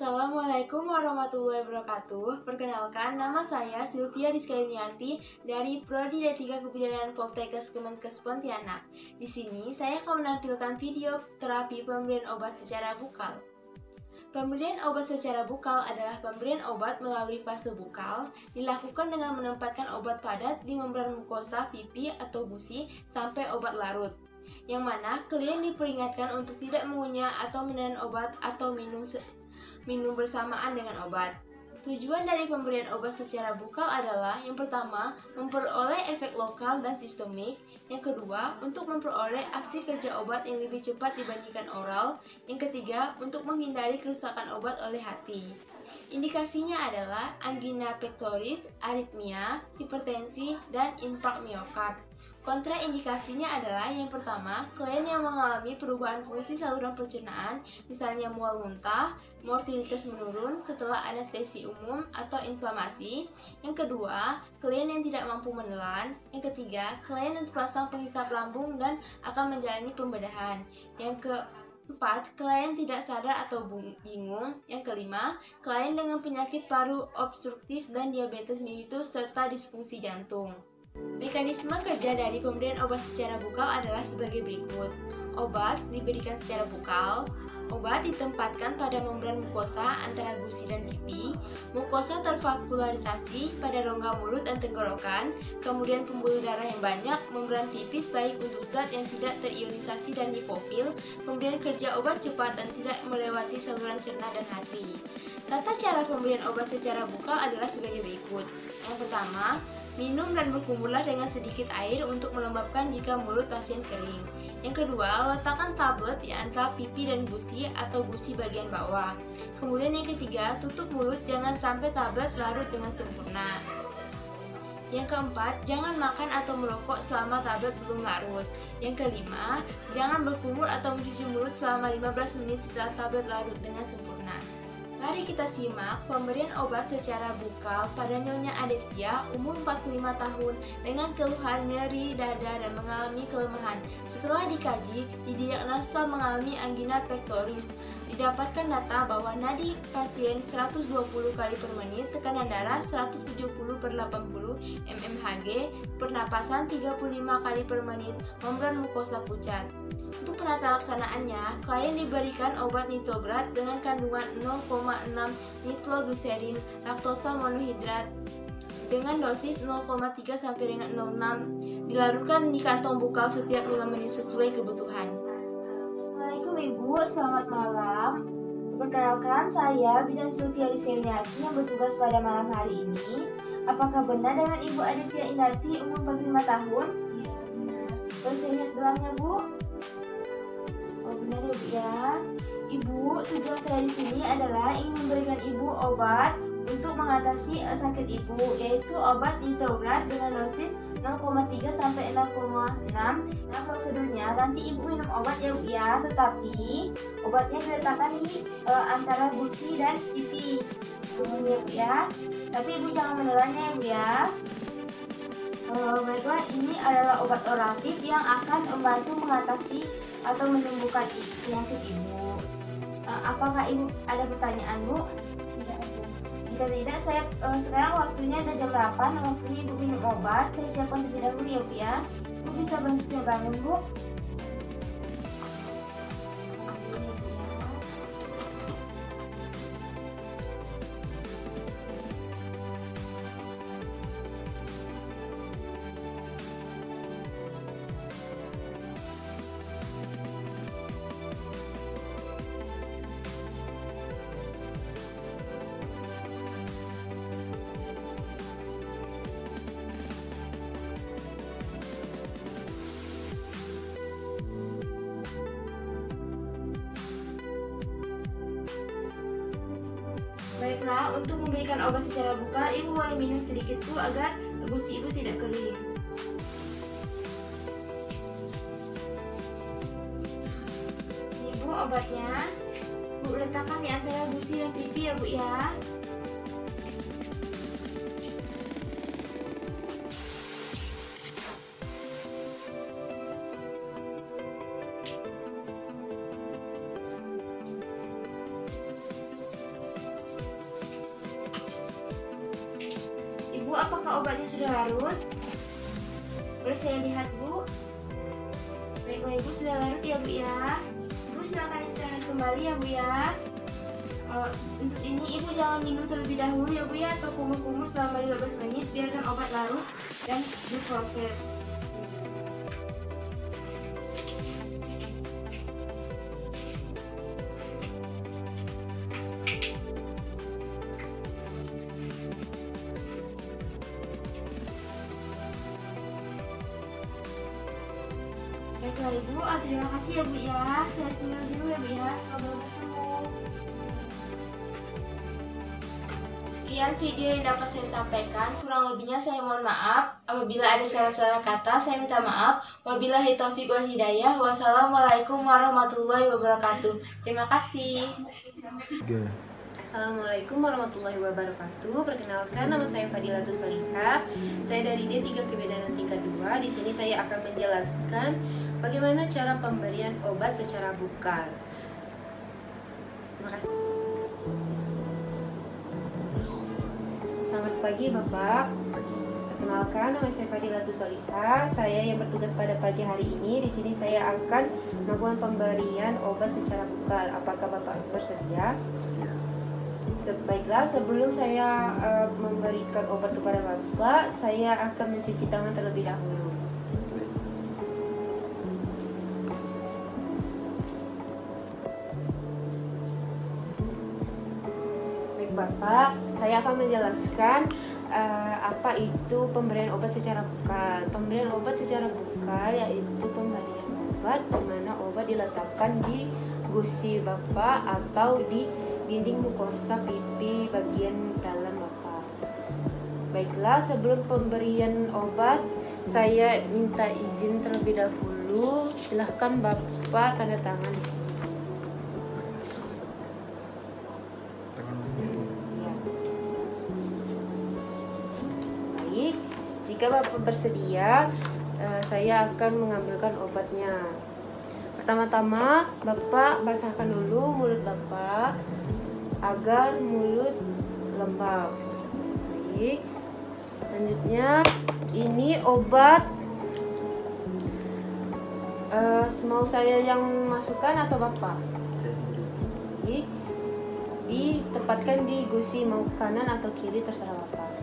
Assalamualaikum warahmatullahi wabarakatuh. Perkenalkan, nama saya Sylvia Rizka Yuniarti dari Prodi D3 Kebidanan Poltekkes Kemenkes Pontianak. Di sini saya akan menampilkan video terapi pemberian obat secara bukal. Pemberian obat secara bukal adalah pemberian obat melalui fase bukal, dilakukan dengan menempatkan obat padat di membran mukosa pipi atau gusi sampai obat larut. Yang mana klien diperingatkan untuk tidak mengunyah atau menelan obat atau minum bersamaan dengan obat. Tujuan dari pemberian obat secara bukal adalah yang pertama, memperoleh efek lokal dan sistemik. Yang kedua, untuk memperoleh aksi kerja obat yang lebih cepat dibandingkan oral. Yang ketiga, untuk menghindari kerusakan obat oleh hati. Indikasinya adalah angina pectoris, aritmia, hipertensi, dan infark miokard. Kontraindikasinya adalah yang pertama, klien yang mengalami perubahan fungsi saluran pencernaan, misalnya mual muntah, mortalitas menurun setelah anestesi umum atau inflamasi. Yang kedua, klien yang tidak mampu menelan. Yang ketiga, klien yang terpasang penghisap lambung dan akan menjalani pembedahan. Yang keempat, klien tidak sadar atau bingung. Yang kelima, klien dengan penyakit paru obstruktif dan diabetes mellitus serta disfungsi jantung. Mekanisme kerja dari pemberian obat secara bukal adalah sebagai berikut. Obat diberikan secara bukal. Obat ditempatkan pada membran mukosa antara gusi dan pipi. Mukosa tervaskularisasi pada rongga mulut dan tenggorokan. Kemudian pembuluh darah yang banyak, membran tipis baik untuk zat yang tidak terionisasi dan hipofil. Kemudian kerja obat cepat dan tidak melewati saluran cerna dan hati. Tata cara pemberian obat secara bukal adalah sebagai berikut. Yang pertama, minum dan berkumurlah dengan sedikit air untuk melembabkan jika mulut pasien kering. Yang kedua, letakkan tablet di antara pipi dan gusi atau gusi bagian bawah. Kemudian yang ketiga, tutup mulut jangan sampai tablet larut dengan sempurna. Yang keempat, jangan makan atau merokok selama tablet belum larut. Yang kelima, jangan berkumur atau mencuci mulut selama 15 menit setelah tablet larut dengan sempurna. Mari kita simak pemberian obat secara bukal pada Nyonya Aditya, umur 45 tahun, dengan keluhan nyeri dada dan mengalami kelemahan. Setelah dikaji, didiagnosa mengalami angina pectoris. Didapatkan data bahwa nadi pasien 120 kali per menit, tekanan darah 170/80 mmHg, pernapasan 35 kali per menit, membran mukosa pucat. Untuk penata laksanaannya, klien diberikan obat nitrograt dengan kandungan 0,6 nitrogliserin laktosa monohidrat dengan dosis 0,3 sampai dengan 0,6, dilarutkan di kantong bukal setiap 5 menit sesuai kebutuhan. Assalamualaikum Ibu, selamat malam. Perkenalkan, saya Bidan Sylvia Rizka Yuniarti yang bertugas pada malam hari ini. Apakah benar dengan Ibu Aditya Indarti, umur 45 tahun? Iya, benar. Boleh saya lihat gelangnya, Bu? Oh, benar ya, Bu ya. Ibu, tujuan saya di sini adalah ingin memberikan Ibu obat untuk mengatasi sakit Ibu, yaitu obat nitrograt dengan dosis 0,3 sampai 0,6. Nah, prosedurnya nanti Ibu minum obat ya, Bu ya, tetapi obatnya diletakkan di antara gusi dan pipi. Ya, Bu ya. Tapi Ibu jangan menelannya ya, Bu ya. Baiklah, ini adalah obat oratif yang akan membantu mengatasi atau menyembuhkan penyakit Ibu. Apakah Ibu ada pertanyaan, Bu? Tidak ada. Jika tidak, saya sekarang waktunya ada jam 8, waktunya Ibu minum obat. Saya siapkan terlebih dahulu ya, Bu ya. Ibu bisa bantu saya bangun, Bu. Baiklah, untuk memberikan obat secara bukal, Ibu boleh minum sedikit Bu agar gusi Ibu tidak kering. Ini Bu obatnya. Bu letakkan di antara gusi dan pipi ya, Bu ya. apakah obatnya sudah larut? Boleh saya lihat, Bu? Baiklah, Ibu sudah larut ya, Bu ya. Ibu silakan istirahat kembali ya, Bu ya. Untuk ini Ibu jangan minum terlebih dahulu ya, Bu ya, atau kumur-kumur selama 15 menit. Biarkan obat larut dan diproses. Baiklah Ibu, terima kasih ya Bu ya. Saya tinggal dulu ya Bu ya, semoga sembuh. Sekian video yang dapat saya sampaikan. Kurang lebihnya saya mohon maaf. Apabila ada salah-salah kata, saya minta maaf. Wabillahi taufiq wal hidayah. Wassalamualaikum warahmatullahi wabarakatuh. Terima kasih. Assalamualaikum warahmatullahi wabarakatuh. Perkenalkan, nama saya Fadilatus Solihah. Saya dari D3 Kebidanan tingkat 2. Di sini saya akan menjelaskan bagaimana cara pemberian obat secara bukal. Terima kasih. Selamat pagi Bapak. Perkenalkan, nama saya Fadilatus Solihah. Saya yang bertugas pada pagi hari ini. Di sini saya akan melakukan pemberian obat secara bukal. Apakah Bapak bersedia? Baiklah, sebelum saya memberikan obat kepada Bapak, saya akan mencuci tangan terlebih dahulu. Baik Bapak, saya akan menjelaskan apa itu pemberian obat secara bukal. Pemberian obat secara bukal yaitu pemberian obat di mana obat diletakkan di gusi Bapak atau di dinding mukosa pipi bagian dalam Bapak. Baiklah, sebelum pemberian obat, saya minta izin terlebih dahulu. Silahkan Bapak tanda tangan di sini. Ya. Baik, jika Bapak bersedia, saya akan mengambilkan obatnya. Pertama-tama, Bapak basahkan dulu mulut Bapak agar mulut lembab. Baik. Selanjutnya, ini obat mau saya yang masukkan atau Bapak? Baik. Ditempatkan di gusi mau kanan atau kiri terserah Bapak.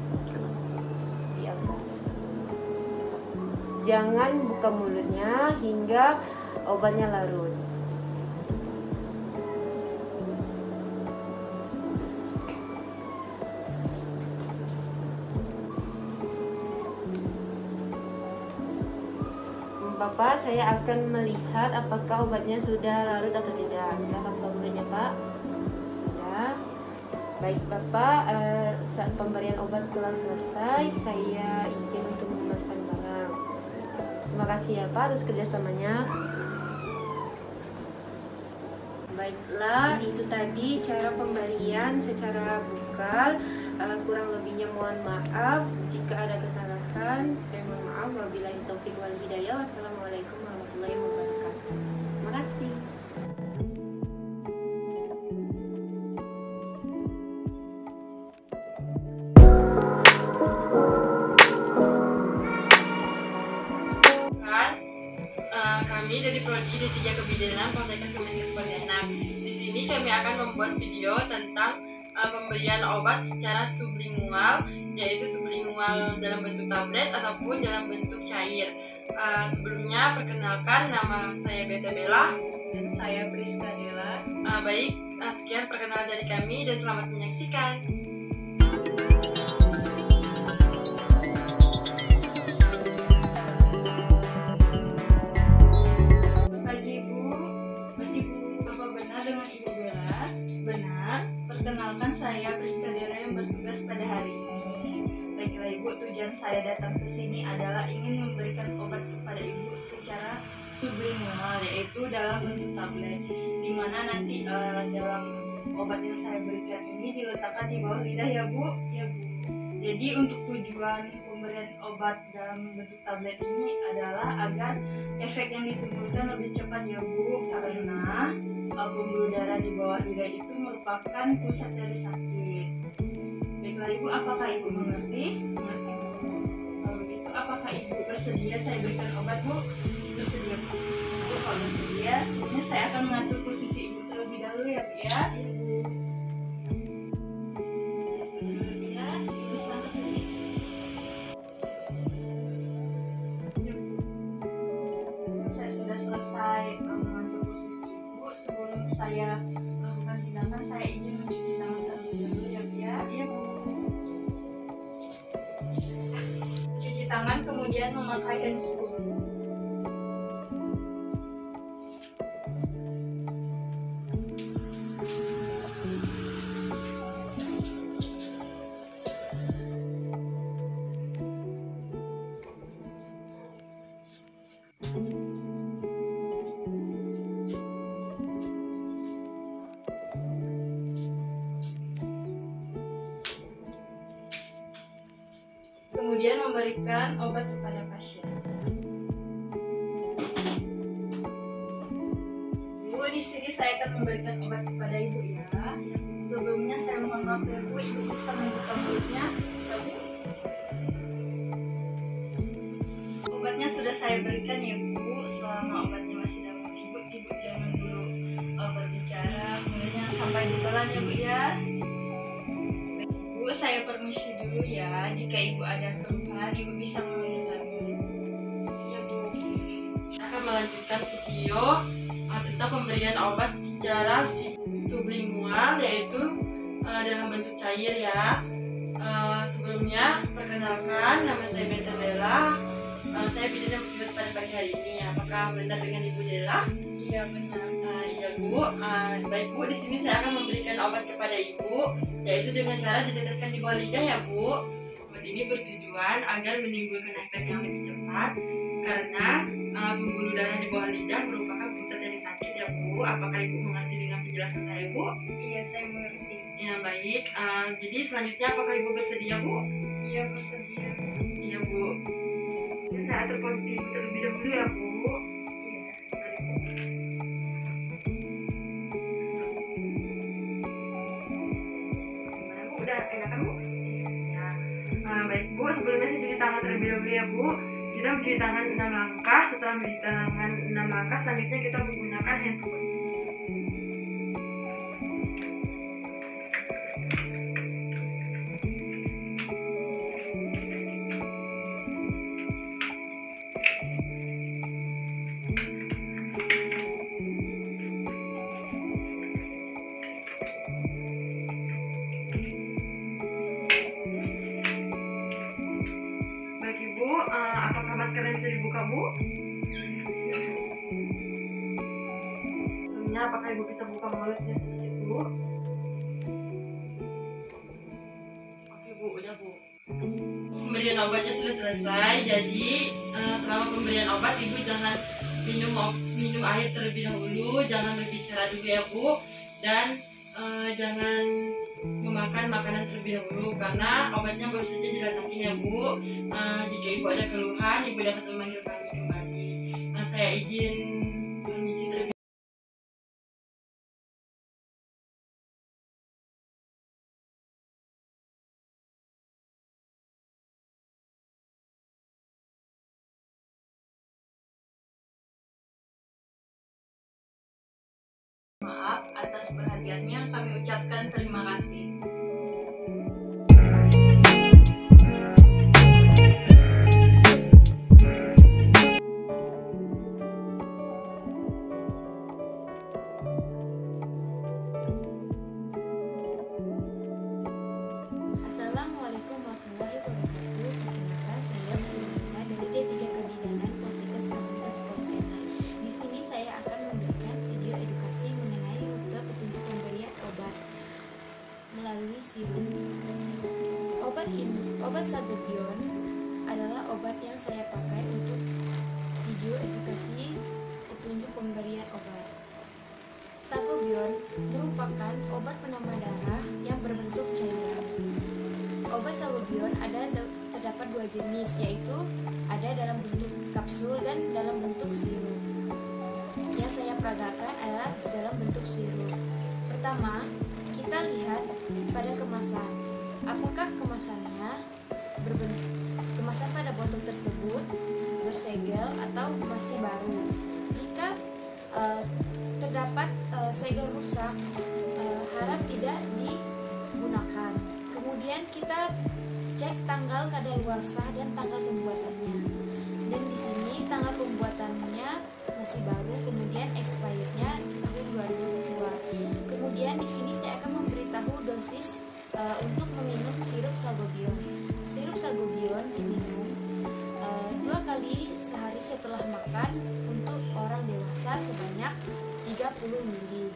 Di atas. Jangan buka mulutnya hingga obatnya larut. Bapak, saya akan melihat apakah obatnya sudah larut atau tidak. Silakan buka mulutnya, Pak. Sudah. Baik, Bapak, saat pemberian obat telah selesai, saya izin untuk memasukkan barang. Terima kasih ya Pak atas kerjasamanya. Baiklah, itu tadi cara pemberian secara bukal. Kurang lebihnya mohon maaf. Jika ada kesalahan, saya mohon maaf. Wabillahi taufiq wal hidayah. Wassalamualaikum warahmatullahi wabarakatuh. Terima kasih. Kami dari Prodi D3 Kebidanan Poltekkes Kemenkes Pontianak. Di sini kami akan membuat video tentang pemberian obat secara sublingual, yaitu sublingual dalam bentuk tablet ataupun dalam bentuk cair. Sebelumnya perkenalkan, nama saya Beta Bella Dan saya Priska Dela. Baik, sekian perkenalan dari kami dan selamat menyaksikan. Perkenalkan, saya Priska Dela yang bertugas pada hari ini. Baiklah Ibu, tujuan saya datang ke sini adalah ingin memberikan obat kepada Ibu secara sublingual, yaitu dalam bentuk tablet, di mana nanti dalam obat yang saya berikan ini diletakkan di bawah lidah ya Bu. Ya Bu. Jadi untuk tujuan pemberian obat dalam bentuk tablet ini adalah agar efek yang ditimbulkan lebih cepat ya Bu, karena pembuluh darah di bawah lidah itu merupakan pusat dari sakit. Baiklah Ibu, apakah Ibu mengerti? Mengerti. apakah ibu bersedia saya berikan obat, Bu? Bersedia, Bu. Kalau bersedia, sebelumnya saya akan mengatur posisi ibu terlebih dahulu ya, Bu ya. Ya, terus langkah sedikit. Saya sudah selesai mengatur posisi ibu. Sebelum saya melakukan tindakan, saya izin mencuci tangan terlebih dahulu ya, Bu ya. Iya, Bu. Cuci tangan kemudian memakai handscoon. Kemudian memberikan obat kepada pasien. Bu, di sini saya akan memberikan obat kepada ibu ya. Sebelumnya saya mohon maaf ya Bu, ibu bisa membuka mulutnya. Bisa, Bu? Obatnya sudah saya berikan ya Bu. Selama obatnya masih dalam mulut ibu jangan dulu berbicara, kemudian sampai ditelan ya Bu ya. Bu, saya permisi dulu ya. Jika ibu ada keluhan, ibu bisa memanggil kami. Iya, Bu. Saya akan melanjutkan video tentang pemberian obat secara sublingual, yaitu dalam bentuk cair ya. Sebelumnya, perkenalkan, nama saya Beta Bella. Saya bidan yang bertugas pada pagi hari ini. Apakah benar dengan Ibu Della? Iya, benar. Iya, Bu. Baik, Bu. Di sini saya akan memberikan obat kepada Ibu, yaitu dengan cara diteteskan di bawah lidah ya, Bu. Obat ini bertujuan agar menimbulkan efek yang lebih cepat, karena pembuluh darah di bawah lidah merupakan pusat dari sakit ya, Bu. Apakah Ibu mengerti dengan penjelasan saya, Bu? Iya, saya mengerti. Ya, baik. Jadi selanjutnya apakah Ibu bersedia, Bu? Iya, bersedia. Iya, Bu. Ya, saya atur posisi Ibu terlebih dahulu ya, Bu. Iya. Mari, Bu. Gimana, Bu? Udah enakan, Bu? Ya. Baik, Bu. Sebelumnya saya cuci tangan terlebih dahulu ya, Bu. Kita mencuci tangan 6 langkah. Setelah mencuci tangan 6 langkah, selanjutnya kita menggunakan handscoon. Baik, Ibu, apakah maskernya bisa dibuka, Bu? Sebelumnya, apakah Ibu bisa buka mulutnya sedikit, Bu? Oke, Bu, udah, Bu. Pemberian obatnya sudah selesai, jadi selama pemberian obat Ibu jangan minum air terlebih dahulu, jangan berbicara dulu ya, Bu, dan jangan memakan makanan terlebih dahulu karena obatnya baru saja diletakin ya, Bu. Jika Ibu ada keluhan, Ibu dapat memanggil kami kembali. Saya izin permisi terlebih. Maaf atas perhatiannya, kami ucapkan terima kasih. Assalamualaikum warahmatullahi wabarakatuh. Perkenalkan, saya Putri dari D3 Kebidanan Poltekkes Kemenkes Pontianak. Di sini saya akan memberikan video edukasi mengenai rute petunjuk pemberian obat melalui sirup. Obat Sangobion adalah obat yang saya pakai untuk video edukasi petunjuk pemberian obat. Sangobion merupakan obat penambah darah yang berbentuk cairan. Obat Sangobion terdapat dua jenis, yaitu ada dalam bentuk kapsul dan dalam bentuk sirup. Yang saya peragakan adalah dalam bentuk sirup. Pertama, kita lihat pada kemasan. Apakah kemasannya kemasan pada botol tersebut bersegel atau masih baru. Jika terdapat segel rusak, harap tidak digunakan. Kemudian kita cek tanggal kadaluarsa dan tanggal pembuatannya. Dan di sini tanggal pembuatannya masih baru, kemudian expirednya tahun 2022. Kemudian di sini saya akan memberitahu dosis untuk meminum sirup Sangobion. Sirup Sangobion diminum 2 kali sehari setelah makan untuk orang dewasa sebanyak 30 ml.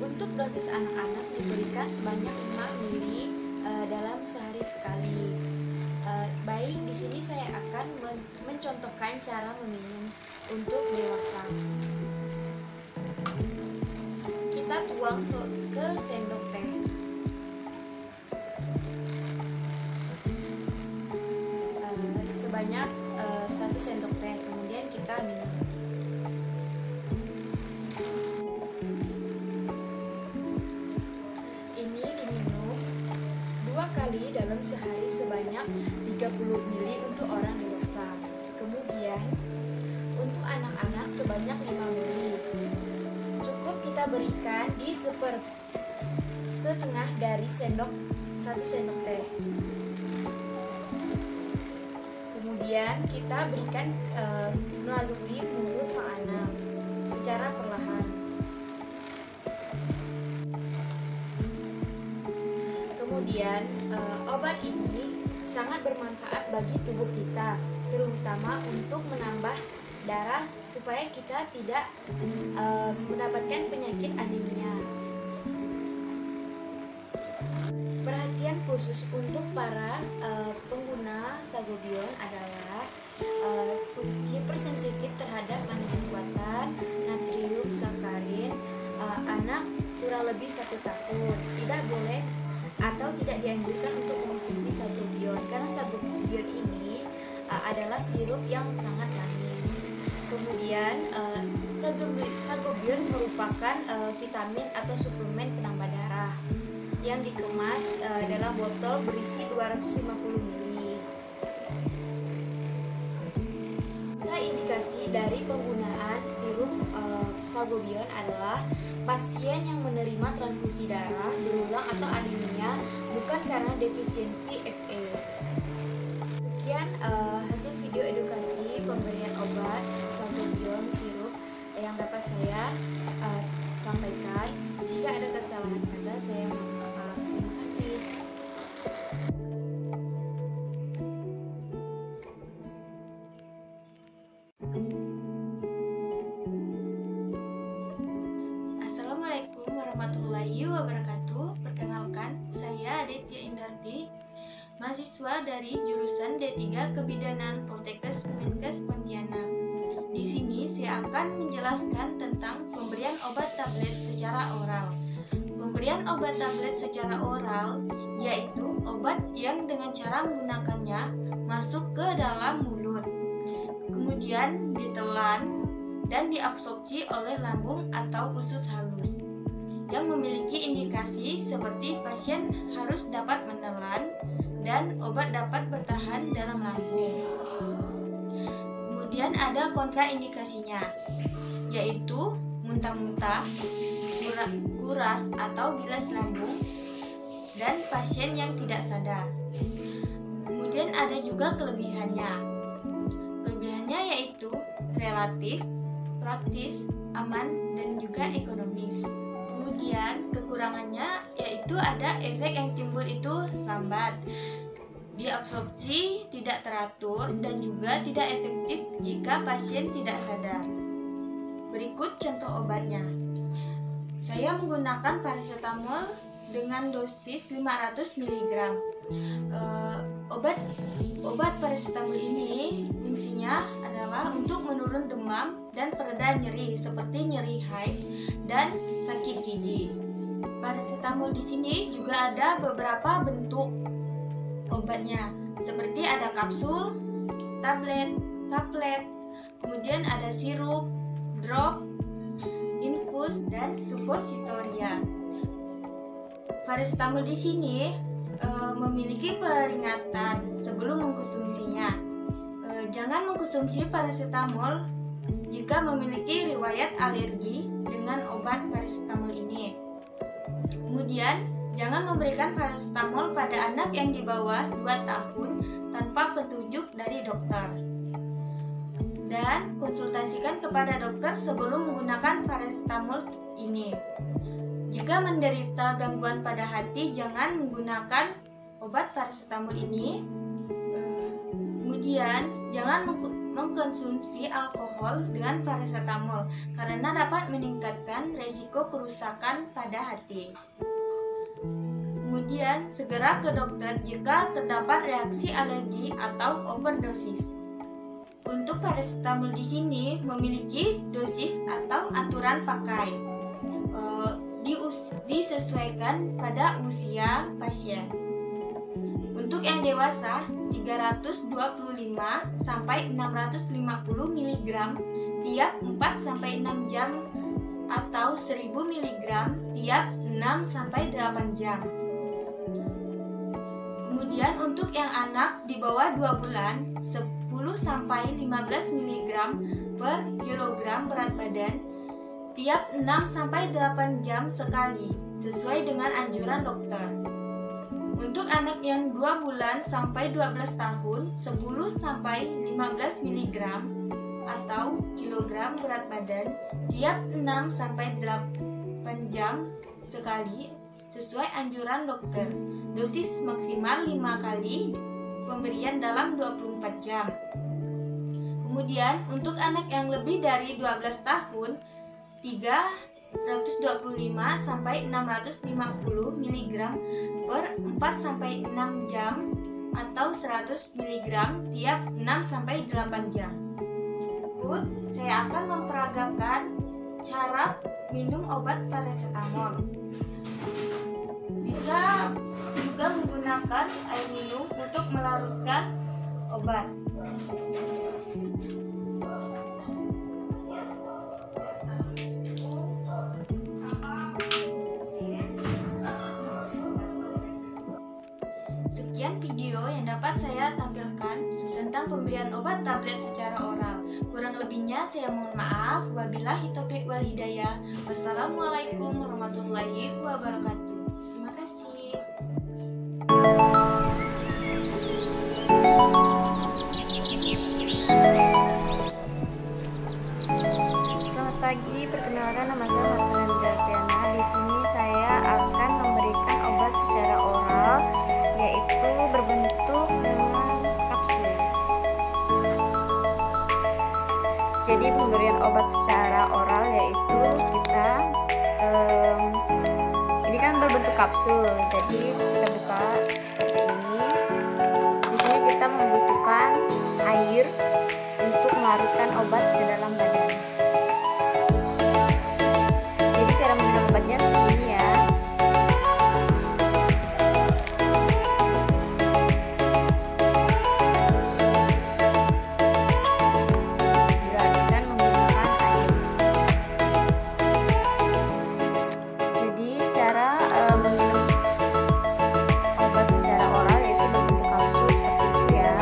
Untuk dosis anak-anak diberikan sebanyak 5 ml dalam sehari sekali. Baik, di sini saya akan mencontohkan cara meminum untuk dewasa. Kita tuang ke sendok teh. Sebanyak 1 sendok teh, kemudian kita minum. Ini diminum 2 kali dalam sehari sebanyak 30 ml untuk orang dewasa. Kemudian untuk anak-anak sebanyak 5 ml. Cukup kita berikan di setengah dari 1 sendok teh. Kemudian kita berikan melalui mulut sang anak secara perlahan. Kemudian obat ini sangat bermanfaat bagi tubuh kita, terutama untuk menambah darah supaya kita tidak mendapatkan penyakit anemia. Perhatian khusus untuk para pengguna Sangobion adalah hipersensitif terhadap manis buatan, natrium, sakarin, anak kurang lebih 1 tahun. Tidak boleh atau tidak dianjurkan untuk mengonsumsi Sangobion karena Sangobion ini adalah sirup yang sangat manis. Kemudian Sangobion merupakan vitamin atau suplemen penambah darah yang dikemas dalam botol berisi 250 ml. Indikasi dari penggunaan sirup Sangobion adalah pasien yang menerima transfusi darah berulang atau anemia bukan karena defisiensi Fe. Sekian hasil video edukasi pemberian obat Sangobion sirup yang dapat saya sampaikan. Jika ada kesalahan kata, saya mohon maaf. Terima kasih. Assalamualaikum warahmatullahi wabarakatuh. Perkenalkan, saya Aditya Indarti, mahasiswa dari jurusan D3 Kebidanan Poltekkes Kemenkes Pontianak. Di sini saya akan menjelaskan tentang pemberian obat tablet secara oral. Pemberian obat tablet secara oral yaitu obat yang dengan cara menggunakannya masuk ke dalam mulut, kemudian ditelan dan diabsorpsi oleh lambung atau usus halus yang memiliki indikasi seperti pasien harus dapat menelan dan obat dapat bertahan dalam lambung. Kemudian ada kontraindikasinya, yaitu muntah-muntah, kuras atau bilas lambung, dan pasien yang tidak sadar. Kemudian ada juga kelebihannya. Kelebihannya yaitu relatif, praktis, aman, dan juga ekonomis. Kemudian kekurangannya yaitu ada efek yang timbul itu lambat, diabsorpsi tidak teratur, dan juga tidak efektif jika pasien tidak sadar. Berikut contoh obatnya. Saya menggunakan paracetamol dengan dosis 500 mg. Obat paracetamol ini fungsinya adalah untuk menurun demam dan pereda nyeri seperti nyeri haid dan sakit gigi. Paracetamol di sini juga ada beberapa bentuk obatnya, seperti ada kapsul, tablet, kaplet, kemudian ada sirup, drop, infus, dan suppositoria. Paracetamol di sini memiliki peringatan sebelum mengkonsumsinya. Jangan mengkonsumsi paracetamol jika memiliki riwayat alergi dengan obat paracetamol ini. Kemudian, jangan memberikan paracetamol pada anak yang di bawah 2 tahun tanpa petunjuk dari dokter. Dan konsultasikan kepada dokter sebelum menggunakan paracetamol ini. Jika menderita gangguan pada hati, jangan menggunakan obat paracetamol ini. Kemudian, jangan mengkonsumsi alkohol dengan paracetamol karena dapat meningkatkan resiko kerusakan pada hati. Kemudian, segera ke dokter jika terdapat reaksi alergi atau overdosis. Untuk paracetamol di sini memiliki dosis atau aturan pakai. Disesuaikan pada usia pasien. Untuk yang dewasa 325 sampai 650 mg tiap 4 sampai 6 jam atau 1000 mg tiap 6 sampai 8 jam. Kemudian untuk yang anak di bawah 2 bulan 10 sampai 15 mg per kilogram berat badan tiap 6 sampai 8 jam sekali sesuai dengan anjuran dokter. Untuk anak yang 2 bulan sampai 12 tahun 10 sampai 15 mg atau kilogram berat badan tiap 6 sampai 8 jam sekali sesuai anjuran dokter. Dosis maksimal 5 kali pemberian dalam 24 jam. Kemudian untuk anak yang lebih dari 12 tahun 325 sampai 650 mg per 4 sampai 6 jam atau 100 mg tiap 6 sampai 8 jam. Berikut saya akan memperagakan cara minum obat paracetamol. Bisa juga menggunakan air minum untuk melarutkan obat. Sekian video yang dapat saya tampilkan tentang pemberian obat tablet secara oral. Kurang lebihnya saya mohon maaf. Wabillahi taufiq wal hidayah. Wassalamualaikum warahmatullahi wabarakatuh. Terima kasih. Selamat pagi, perkenalkan nama saya Marcelina Darviana. Di sini saya akan memberikan obat secara oral, yaitu berbentuk dengan kapsul. Jadi pemberian obat secara oral yaitu kita ini kan berbentuk kapsul. Jadi kita buka seperti ini. Di sini kita membutuhkan air untuk melarutkan obat ke dalam badan. Jadi cara minum obatnya seperti ini ya. Dilarutkan menggunakan air. Jadi cara meminum obat secara oral yaitu berbentuk kapsul seperti itu ya.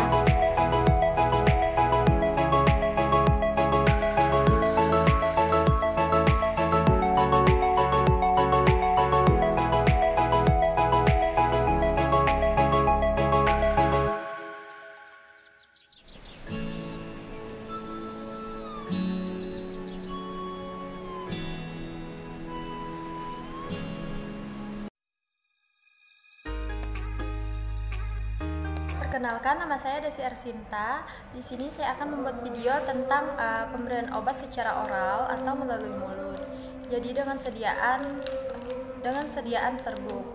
Perkenalkan, nama saya Desi Ersinta. Di sini saya akan membuat video tentang pemberian obat secara oral atau melalui mulut. Jadi dengan sediaan serbuk.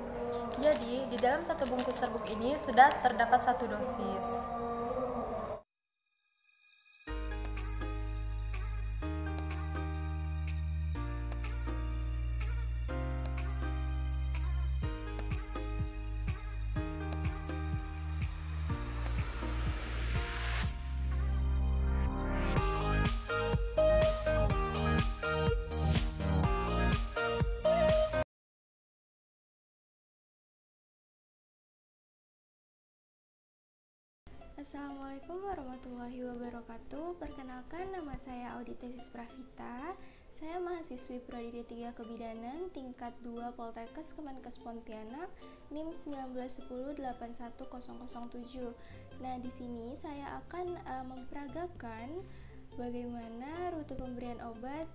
Jadi di dalam satu bungkus serbuk ini sudah terdapat 1 dosis. Assalamualaikum warahmatullahi wabarakatuh. Perkenalkan, nama saya Auditesis Pravita. Saya mahasiswi Prodi D3 Kebidanan tingkat 2 Poltekkes Kemenkes Pontianak, NIM 191081007. Nah, di sini saya akan memperagakan bagaimana rute pemberian obat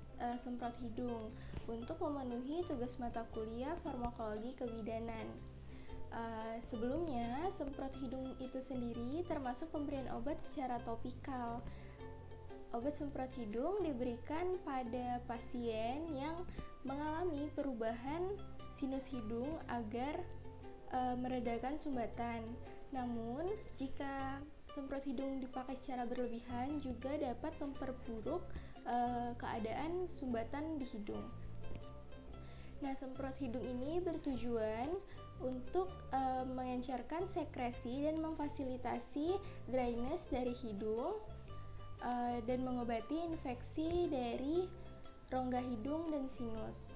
semprot hidung untuk memenuhi tugas mata kuliah farmakologi kebidanan. Sebelumnya, semprot hidung itu sendiri termasuk pemberian obat secara topikal. Obat semprot hidung diberikan pada pasien yang mengalami perubahan sinus hidung agar meredakan sumbatan. Namun, jika semprot hidung dipakai secara berlebihan juga dapat memperburuk keadaan sumbatan di hidung. Nah, semprot hidung ini bertujuan untuk mengencarkan sekresi dan memfasilitasi drainase dari hidung dan mengobati infeksi dari rongga hidung dan sinus.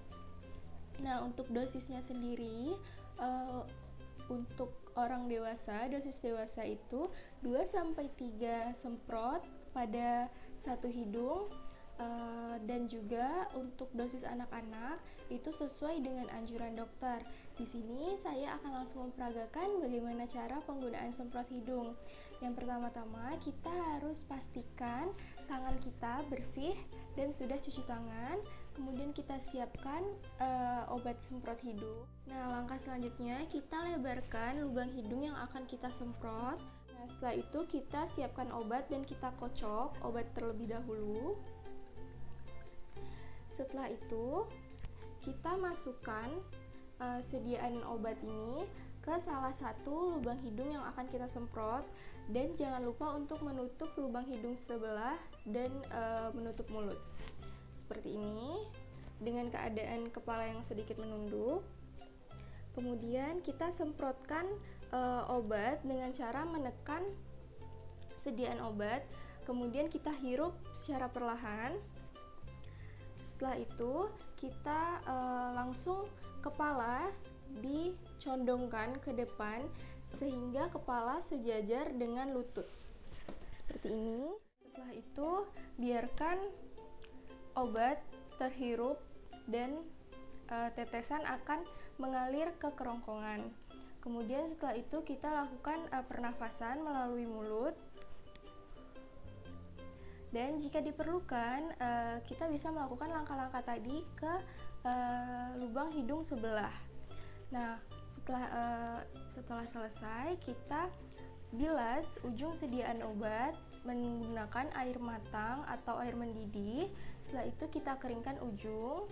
Nah, untuk dosisnya sendiri, untuk orang dewasa, dosis dewasa itu 2-3 semprot pada satu hidung, dan juga untuk dosis anak-anak itu sesuai dengan anjuran dokter. Di sini saya akan langsung memperagakan bagaimana cara penggunaan semprot hidung. Yang pertama-tama kita harus pastikan tangan kita bersih dan sudah cuci tangan. Kemudian kita siapkan obat semprot hidung. Nah, langkah selanjutnya kita lebarkan lubang hidung yang akan kita semprot. Nah, setelah itu kita siapkan obat dan kita kocok obat terlebih dahulu. Setelah itu kita masukkan sediaan obat ini ke salah satu lubang hidung yang akan kita semprot, dan jangan lupa untuk menutup lubang hidung sebelah dan menutup mulut seperti ini dengan keadaan kepala yang sedikit menunduk. Kemudian kita semprotkan obat dengan cara menekan sediaan obat, kemudian kita hirup secara perlahan. Setelah itu kita langsung kepala dicondongkan ke depan sehingga kepala sejajar dengan lutut seperti ini. Setelah itu biarkan obat terhirup dan tetesan akan mengalir ke kerongkongan. Kemudian setelah itu kita lakukan pernafasan melalui mulut. Dan jika diperlukan, kita bisa melakukan langkah-langkah tadi ke lubang hidung sebelah. Nah, setelah selesai, kita bilas ujung sediaan obat menggunakan air matang atau air mendidih. Setelah itu kita keringkan ujung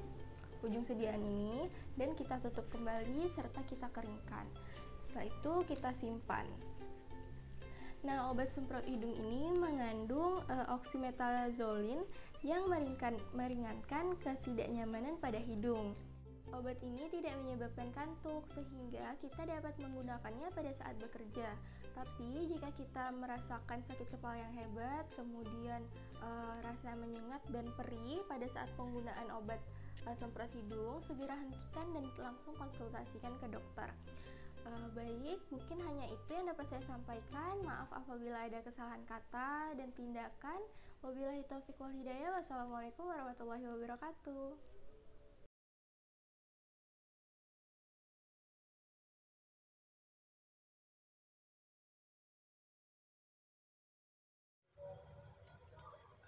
sediaan ini dan kita tutup kembali serta kita keringkan. Setelah itu kita simpan. Nah, obat semprot hidung ini mengandung oksimetazolin yang meringankan ketidaknyamanan pada hidung. Obat ini tidak menyebabkan kantuk sehingga kita dapat menggunakannya pada saat bekerja. Tapi jika kita merasakan sakit kepala yang hebat, kemudian rasa menyengat dan perih pada saat penggunaan obat semprot hidung, segera hentikan dan langsung konsultasikan ke dokter. Baik, mungkin hanya itu yang dapat saya sampaikan. Maaf apabila ada kesalahan kata dan tindakan. Wabillahi taufiq wal hidayah. Wassalamualaikum warahmatullahi wabarakatuh.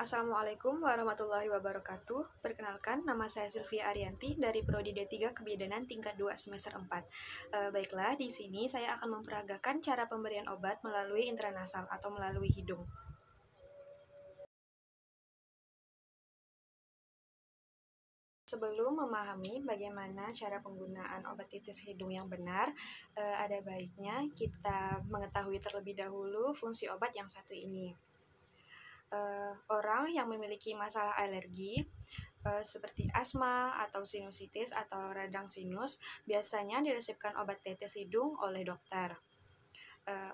Assalamualaikum warahmatullahi wabarakatuh. Perkenalkan, nama saya Sylvia Arianti dari Prodi D3 Kebidanan tingkat 2 semester 4. Baiklah, di sini saya akan memperagakan cara pemberian obat melalui intranasal atau melalui hidung. Sebelum memahami bagaimana cara penggunaan obat titis hidung yang benar, ada baiknya kita mengetahui terlebih dahulu fungsi obat yang satu ini. Orang yang memiliki masalah alergi seperti asma atau sinusitis atau radang sinus biasanya diresepkan obat tetes hidung oleh dokter.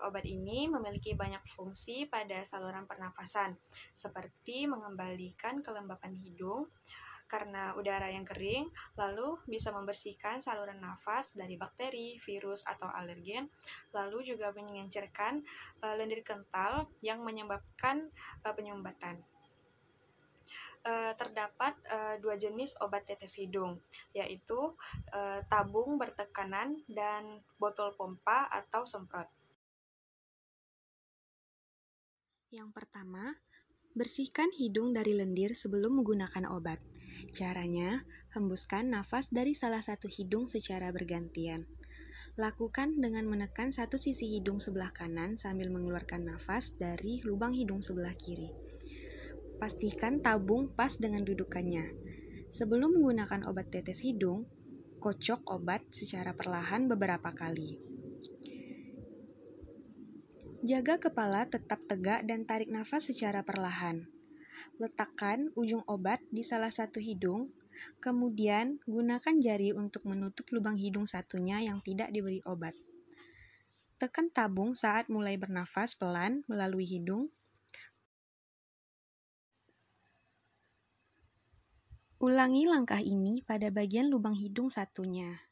Obat ini memiliki banyak fungsi pada saluran pernafasan seperti mengembalikan kelembapan hidung, karena udara yang kering, lalu bisa membersihkan saluran nafas dari bakteri, virus, atau alergen, lalu juga mengencerkan lendir kental yang menyebabkan penyumbatan. Terdapat dua jenis obat tetes hidung, yaitu tabung bertekanan dan botol pompa atau semprot. Yang pertama, bersihkan hidung dari lendir sebelum menggunakan obat. Caranya, hembuskan nafas dari salah satu hidung secara bergantian. Lakukan dengan menekan satu sisi hidung sebelah kanan sambil mengeluarkan nafas dari lubang hidung sebelah kiri. Pastikan tabung pas dengan dudukannya. Sebelum menggunakan obat tetes hidung, kocok obat secara perlahan beberapa kali. Jaga kepala tetap tegak dan tarik nafas secara perlahan. Letakkan ujung obat di salah satu hidung, kemudian gunakan jari untuk menutup lubang hidung satunya yang tidak diberi obat. Tekan tabung saat mulai bernafas pelan melalui hidung. Ulangi langkah ini pada bagian lubang hidung satunya.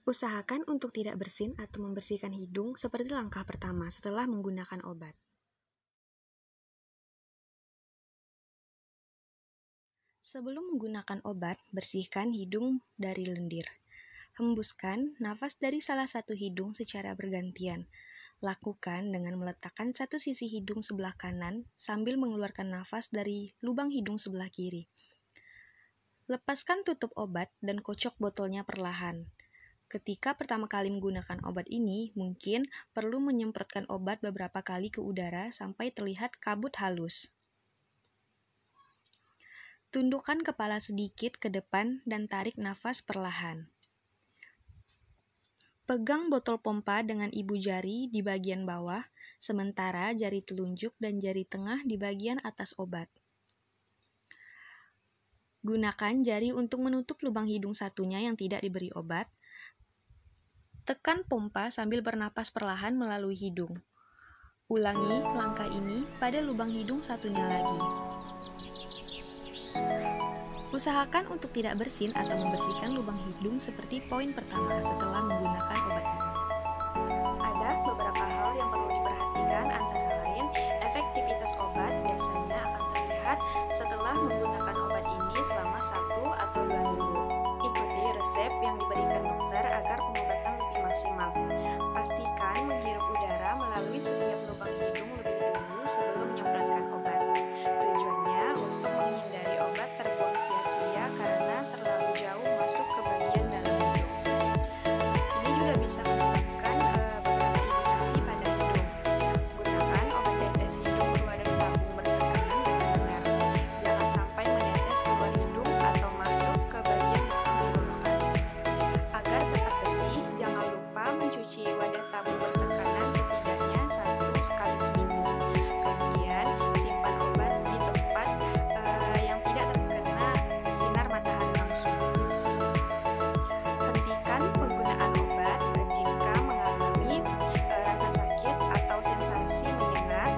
Usahakan untuk tidak bersin atau membersihkan hidung seperti langkah pertama setelah menggunakan obat. Sebelum menggunakan obat, bersihkan hidung dari lendir. Hembuskan nafas dari salah satu hidung secara bergantian. Lakukan dengan meletakkan satu sisi hidung sebelah kanan sambil mengeluarkan nafas dari lubang hidung sebelah kiri. Lepaskan tutup obat dan kocok botolnya perlahan. Ketika pertama kali menggunakan obat ini, mungkin perlu menyemprotkan obat beberapa kali ke udara sampai terlihat kabut halus. Tundukkan kepala sedikit ke depan dan tarik nafas perlahan. Pegang botol pompa dengan ibu jari di bagian bawah, sementara jari telunjuk dan jari tengah di bagian atas obat. Gunakan jari untuk menutup lubang hidung satunya yang tidak diberi obat. Tekan pompa sambil bernapas perlahan melalui hidung. Ulangi langkah ini pada lubang hidung satunya lagi. Usahakan untuk tidak bersin atau membersihkan lubang hidung seperti poin pertama setelah menggunakan obat ini. Ada beberapa hal yang perlu diperhatikan, antara lain efektivitas obat biasanya akan terlihat setelah menggunakan obat ini selama 1 atau 2 minggu. Ikuti resep yang diberikan dokter agar pengobatan lebih maksimal. Pastikan menghirup udara melalui setiap lubang hidung lebih dulu sebelum menyemprotkan obat. Tujuannya untuk menghindari obat terbuang sia-sia karena terlalu jauh masuk ke bagian dalam hidung. Ini juga bisa menyebabkan beberapa iritasi pada hidung. Gunakan obat tetes hidung berwadah tabung bertekanan dengan benar. Jangan sampai menetes keluar hidung atau masuk ke bagian belakang tenggorokan. Agar tetap bersih, jangan lupa mencuci wadah tabung bertekanan setidaknya 1 kali seminggu. Kemudian simpan obat di tempat yang tidak terkena sinar matahari langsung. Hentikan penggunaan obat jika mengalami rasa sakit atau sensasi menyengat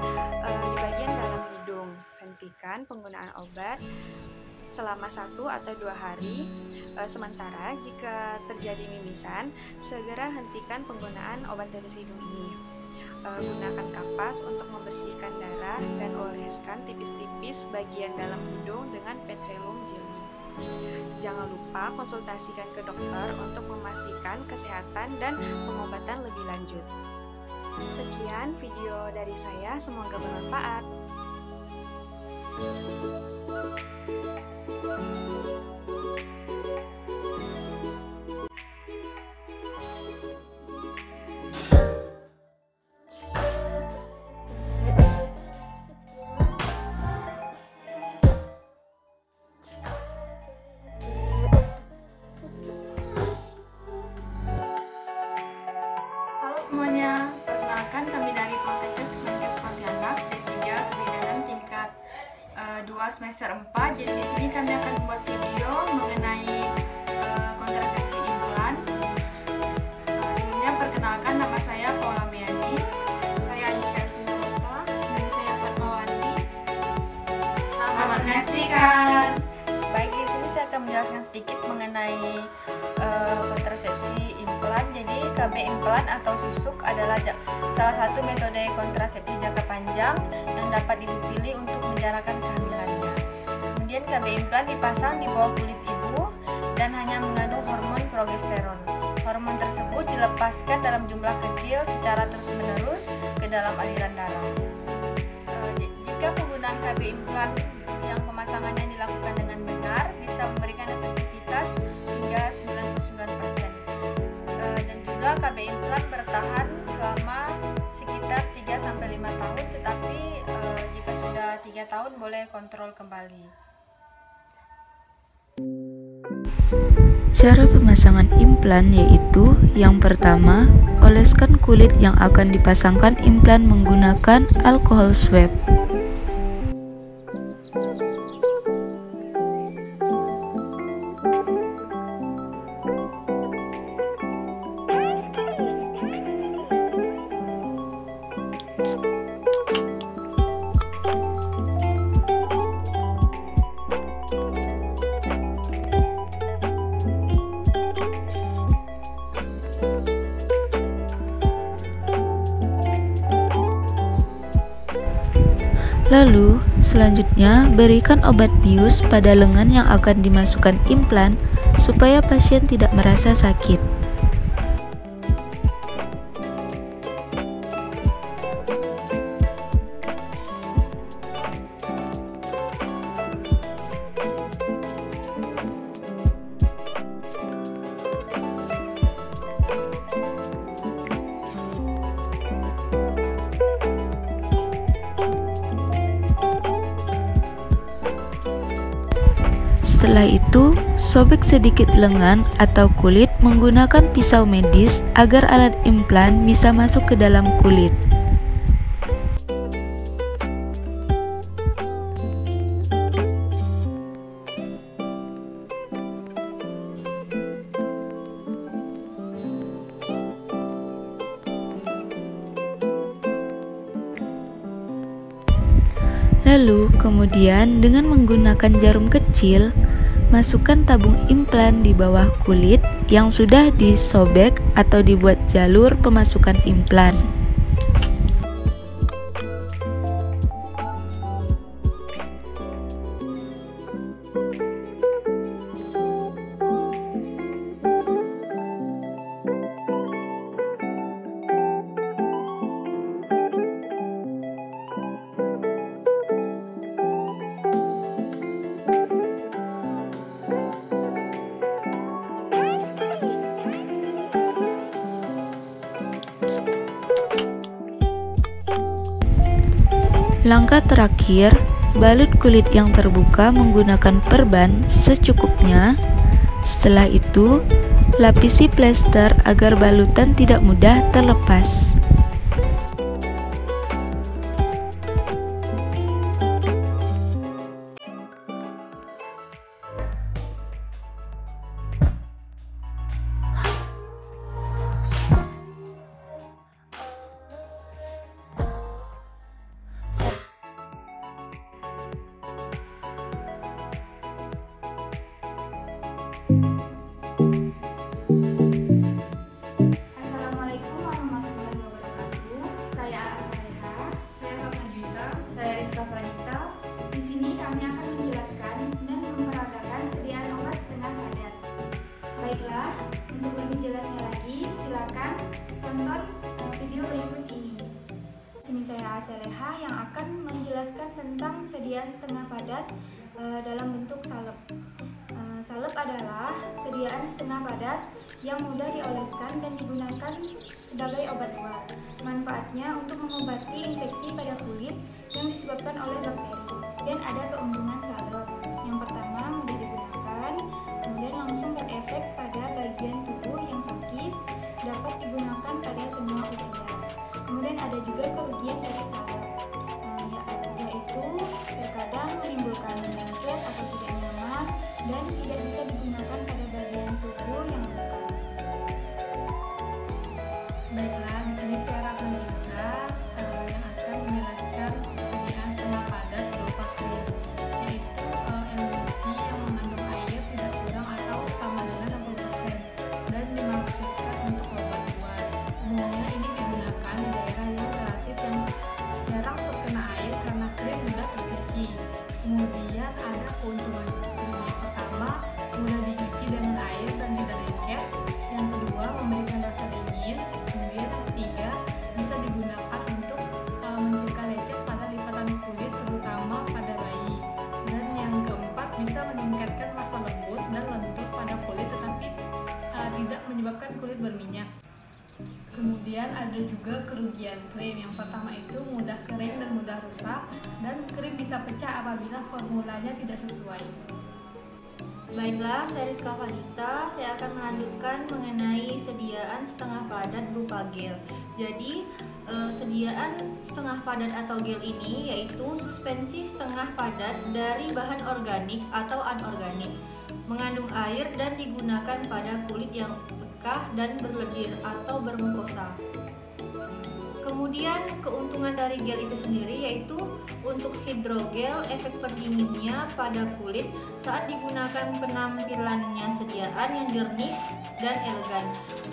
di bagian dalam hidung. Hentikan penggunaan obat selama 1 atau 2 hari. Sementara jika terjadi mimisan, segera hentikan penggunaan obat tetes hidung ini. Gunakan kapas untuk membersihkan darah dan oleskan tipis-tipis bagian dalam hidung dengan petroleum jelly. Jangan lupa konsultasikan ke dokter untuk memastikan kesehatan dan pengobatan lebih lanjut. Sekian video dari saya, semoga bermanfaat. Halo semuanya, perkenalkan kami dari Poltekkes Kemenkes Pontianak D3 Kebidanan tingkat 2 semester 4. Jadi di sini kami akan membuat sedikit mengenai kontrasepsi implan. Jadi KB implan atau susuk adalah salah satu metode kontrasepsi jangka panjang yang dapat dipilih untuk menjarakan kehamilannya. Kemudian KB implan dipasang di bawah kulit ibu dan hanya mengandung hormon progesteron. Hormon tersebut dilepaskan dalam jumlah kecil secara terus-menerus ke dalam aliran darah. Jika penggunaan KB implan yang pemasangannya dilakukan dengan benar bisa memberikan efektivitas hingga 99%. Dan juga KB implan bertahan selama sekitar 3-5 tahun, tetapi jika sudah 3 tahun boleh kontrol kembali. Cara pemasangan implan yaitu yang pertama, oleskan kulit yang akan dipasangkan implan menggunakan alkohol swab. Lalu, selanjutnya berikan obat bius pada lengan yang akan dimasukkan implan supaya pasien tidak merasa sakit. Setelah itu, sobek sedikit lengan atau kulit menggunakan pisau medis agar alat implan bisa masuk ke dalam kulit. Lalu, kemudian dengan menggunakan jarum kecil, masukkan tabung implan di bawah kulit yang sudah disobek atau dibuat jalur pemasukan implan. Langkah terakhir, balut kulit yang terbuka menggunakan perban secukupnya. Setelah itu, lapisi plester agar balutan tidak mudah terlepas. Assalamualaikum warahmatullahi wabarakatuh. Saya Asaleha. Saya Ratna Juwita. Saya Rizka Vanita. Di sini kami akan menjelaskan dan memperagakan sediaan obat setengah padat. Baiklah, untuk lebih jelasnya lagi, silakan tonton video berikut ini. Di sini saya Asaleha yang akan menjelaskan tentang sediaan setengah padat dalam bentuk salep. Salep adalah sediaan setengah padat yang mudah dioleskan dan digunakan sebagai obat luar. Manfaatnya untuk mengobati infeksi pada kulit yang disebabkan oleh bakteri. Dan ada keuntungan salep. Yang pertama, mudah digunakan, kemudian langsung berefek pada bagian tubuh yang sakit, dapat digunakan pada semua usia. Kemudian ada juga kerugian dari salep, yaitu terkadang menimbulkan nyeri atau tidak nyaman dan tidak bisa digunakan pada bagian tubuh yang luka. Baiklah, di sini saya Ratna Juwita yang akan menjelaskan sediaan setengah padat berupa krim, yaitu tidak menyebabkan kulit berminyak. Kemudian ada juga kerugian krim. Yang pertama itu mudah kering dan mudah rusak, dan krim bisa pecah apabila formulanya tidak sesuai. Baiklah, saya Rizka Vanita. Saya akan melanjutkan mengenai sediaan setengah padat berupa gel. Jadi, sediaan setengah padat atau gel ini yaitu suspensi setengah padat dari bahan organik atau anorganik, mengandung air dan digunakan pada kulit yang bekah dan berlendir atau bermukosa. Kemudian keuntungan dari gel itu sendiri yaitu untuk hidrogel, efek pendinginnya pada kulit saat digunakan, penampilannya sediaan yang jernih dan elegan.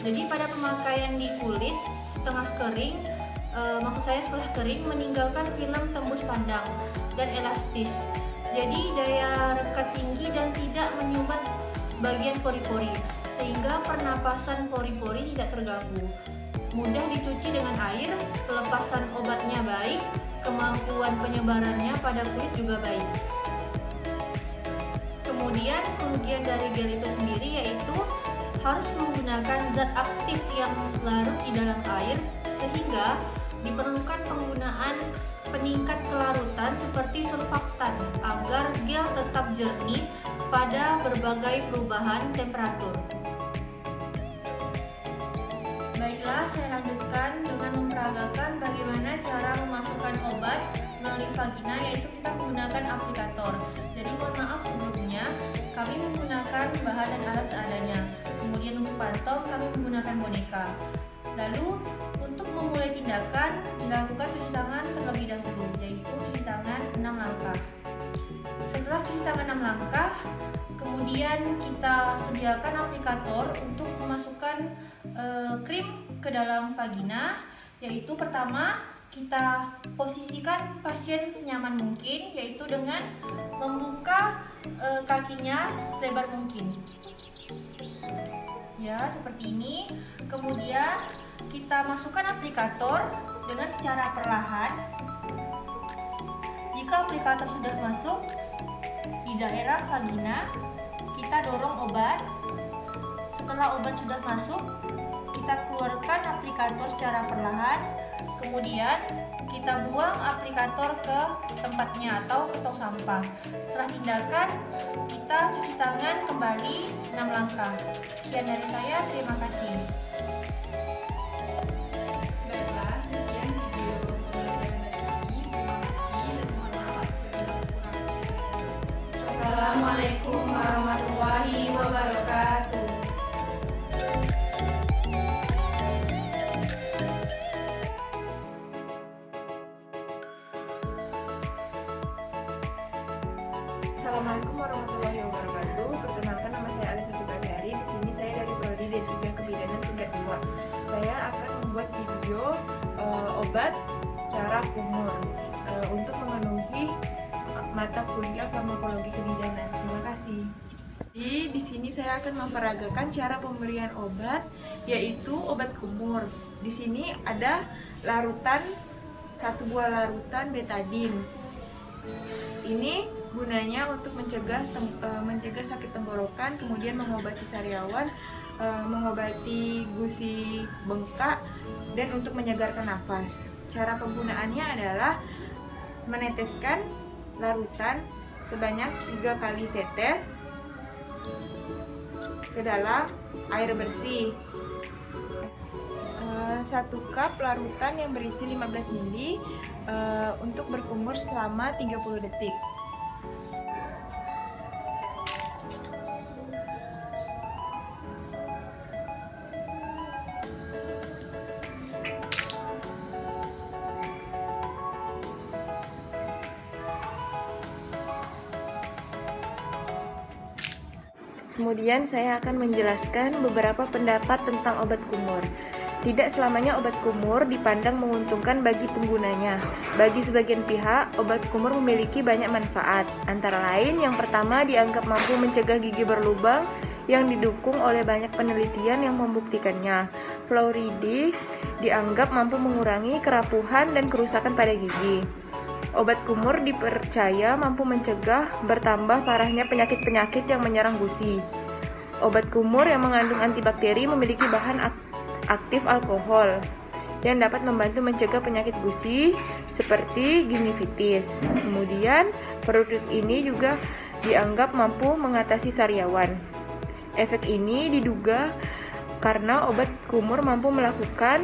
Jadi pada pemakaian di kulit setengah kering, maksud saya setelah kering, meninggalkan film tembus pandang dan elastis. Jadi daya rekat tinggi dan tidak menyumbat bagian pori-pori, sehingga pernapasan pori-pori tidak terganggu. Mudah dicuci dengan air, pelepasan obatnya baik, kemampuan penyebarannya pada kulit juga baik. Kemudian kerugian dari gel itu sendiri yaitu harus menggunakan zat aktif yang larut di dalam air, sehingga diperlukan penggunaan peningkat kelarutan seperti surfaktan agar gel tetap jernih pada berbagai perubahan temperatur. Baiklah, saya lanjutkan dengan memperagakan bagaimana cara memasukkan obat melalui vagina, yaitu kita menggunakan aplikator. Jadi mohon maaf sebelumnya, kami menggunakan bahan dan alat seadanya. Kemudian untuk pantau kami menggunakan boneka. Lalu untuk memulai tindakan dilakukan cuci tangan terlebih dahulu, yaitu cuci tangan 6 langkah. Setelah cuci tangan 6 langkah, kemudian kita sediakan aplikator untuk memasukkan krim ke dalam vagina, yaitu pertama kita posisikan pasien senyaman mungkin, yaitu dengan membuka kakinya selebar mungkin. Ya, seperti ini. Kemudian kita masukkan aplikator dengan secara perlahan. Jika aplikator sudah masuk di daerah vagina, kita dorong obat. Setelah obat sudah masuk, kita keluarkan aplikator secara perlahan. Kemudian kita buang aplikator ke tempatnya atau ke tong sampah. Setelah tindakan, kita cuci tangan kembali 6 langkah. Sekian dari saya, terima kasih. Baiklah, sekian video pembelajaran dari kami. Terima kasih dan mohon maaf segala kurangnya. Assalamualaikum warahmatullahi wabarakatuh. Assalamualaikum warahmatullahi wabarakatuh. Perkenalkan, nama saya Alisa Subagari. Di sini saya dari Prodi D3 Kebidanan tingkat 2. Saya akan membuat video obat cara kumur untuk memenuhi mata kuliah farmakologi kebidanan. Terima kasih. Di sini saya akan memperagakan cara pemberian obat, yaitu obat kumur. Di sini ada larutan, 1 buah larutan betadine. Ini gunanya untuk mencegah sakit tenggorokan, kemudian mengobati sariawan, mengobati gusi bengkak, dan untuk menyegarkan nafas. Cara penggunaannya adalah meneteskan larutan sebanyak 3 kali tetes ke dalam air bersih. 1 cup larutan yang berisi 15 ml untuk berkumur selama 30 detik. Kemudian saya akan menjelaskan beberapa pendapat tentang obat kumur. Tidak selamanya obat kumur dipandang menguntungkan bagi penggunanya. Bagi sebagian pihak, obat kumur memiliki banyak manfaat. Antara lain, yang pertama dianggap mampu mencegah gigi berlubang yang didukung oleh banyak penelitian yang membuktikannya. Fluoride dianggap mampu mengurangi kerapuhan dan kerusakan pada gigi. Obat kumur dipercaya mampu mencegah bertambah parahnya penyakit-penyakit yang menyerang gusi. Obat kumur yang mengandung antibakteri memiliki bahan aktif alkohol yang dapat membantu mencegah penyakit gusi seperti gingivitis. Kemudian, produk ini juga dianggap mampu mengatasi sariawan. Efek ini diduga karena obat kumur mampu melakukan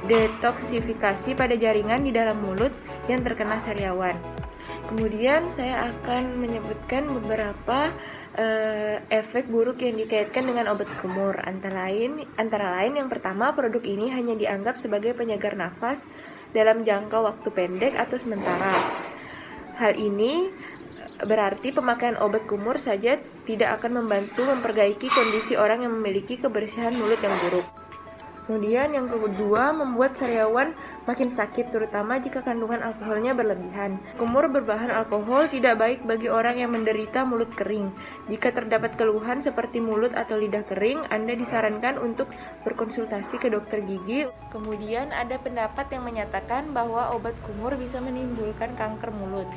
detoksifikasi pada jaringan di dalam mulut yang terkena sariawan. Kemudian saya akan menyebutkan beberapa efek buruk yang dikaitkan dengan obat kumur. Antara lain yang pertama, produk ini hanya dianggap sebagai penyegar nafas dalam jangka waktu pendek atau sementara. Hal ini berarti pemakaian obat kumur saja tidak akan membantu memperbaiki kondisi orang yang memiliki kebersihan mulut yang buruk. Kemudian yang kedua, membuat sariawan makin sakit, terutama jika kandungan alkoholnya berlebihan. Kumur berbahan alkohol tidak baik bagi orang yang menderita mulut kering. Jika terdapat keluhan seperti mulut atau lidah kering, Anda disarankan untuk berkonsultasi ke dokter gigi. Kemudian ada pendapat yang menyatakan bahwa obat kumur bisa menimbulkan kanker mulut.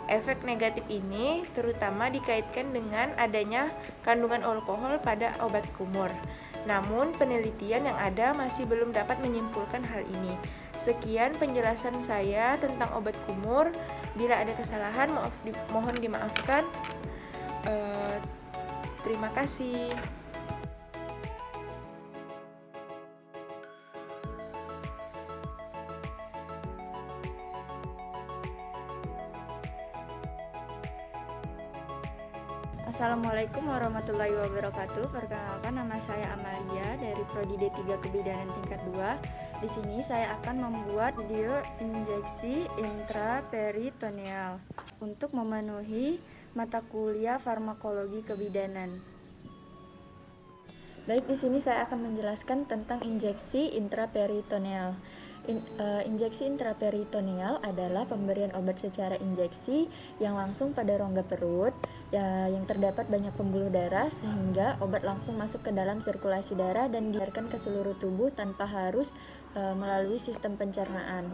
Efek negatif ini terutama dikaitkan dengan adanya kandungan alkohol pada obat kumur. Namun, penelitian yang ada masih belum dapat menyimpulkan hal ini. Sekian penjelasan saya tentang obat kumur. Bila ada kesalahan, mohon dimaafkan. Terima kasih. Assalamualaikum warahmatullahi wabarakatuh. Perkenalkan, nama saya Amalia dari Prodi D3 Kebidanan tingkat 2. Di sini saya akan membuat video injeksi intraperitoneal untuk memenuhi mata kuliah farmakologi kebidanan. Baik, di sini saya akan menjelaskan tentang injeksi intraperitoneal. Injeksi intraperitoneal adalah pemberian obat secara injeksi yang langsung pada rongga perut yang terdapat banyak pembuluh darah, sehingga obat langsung masuk ke dalam sirkulasi darah dan dialirkan ke seluruh tubuh tanpa harus melalui sistem pencernaan.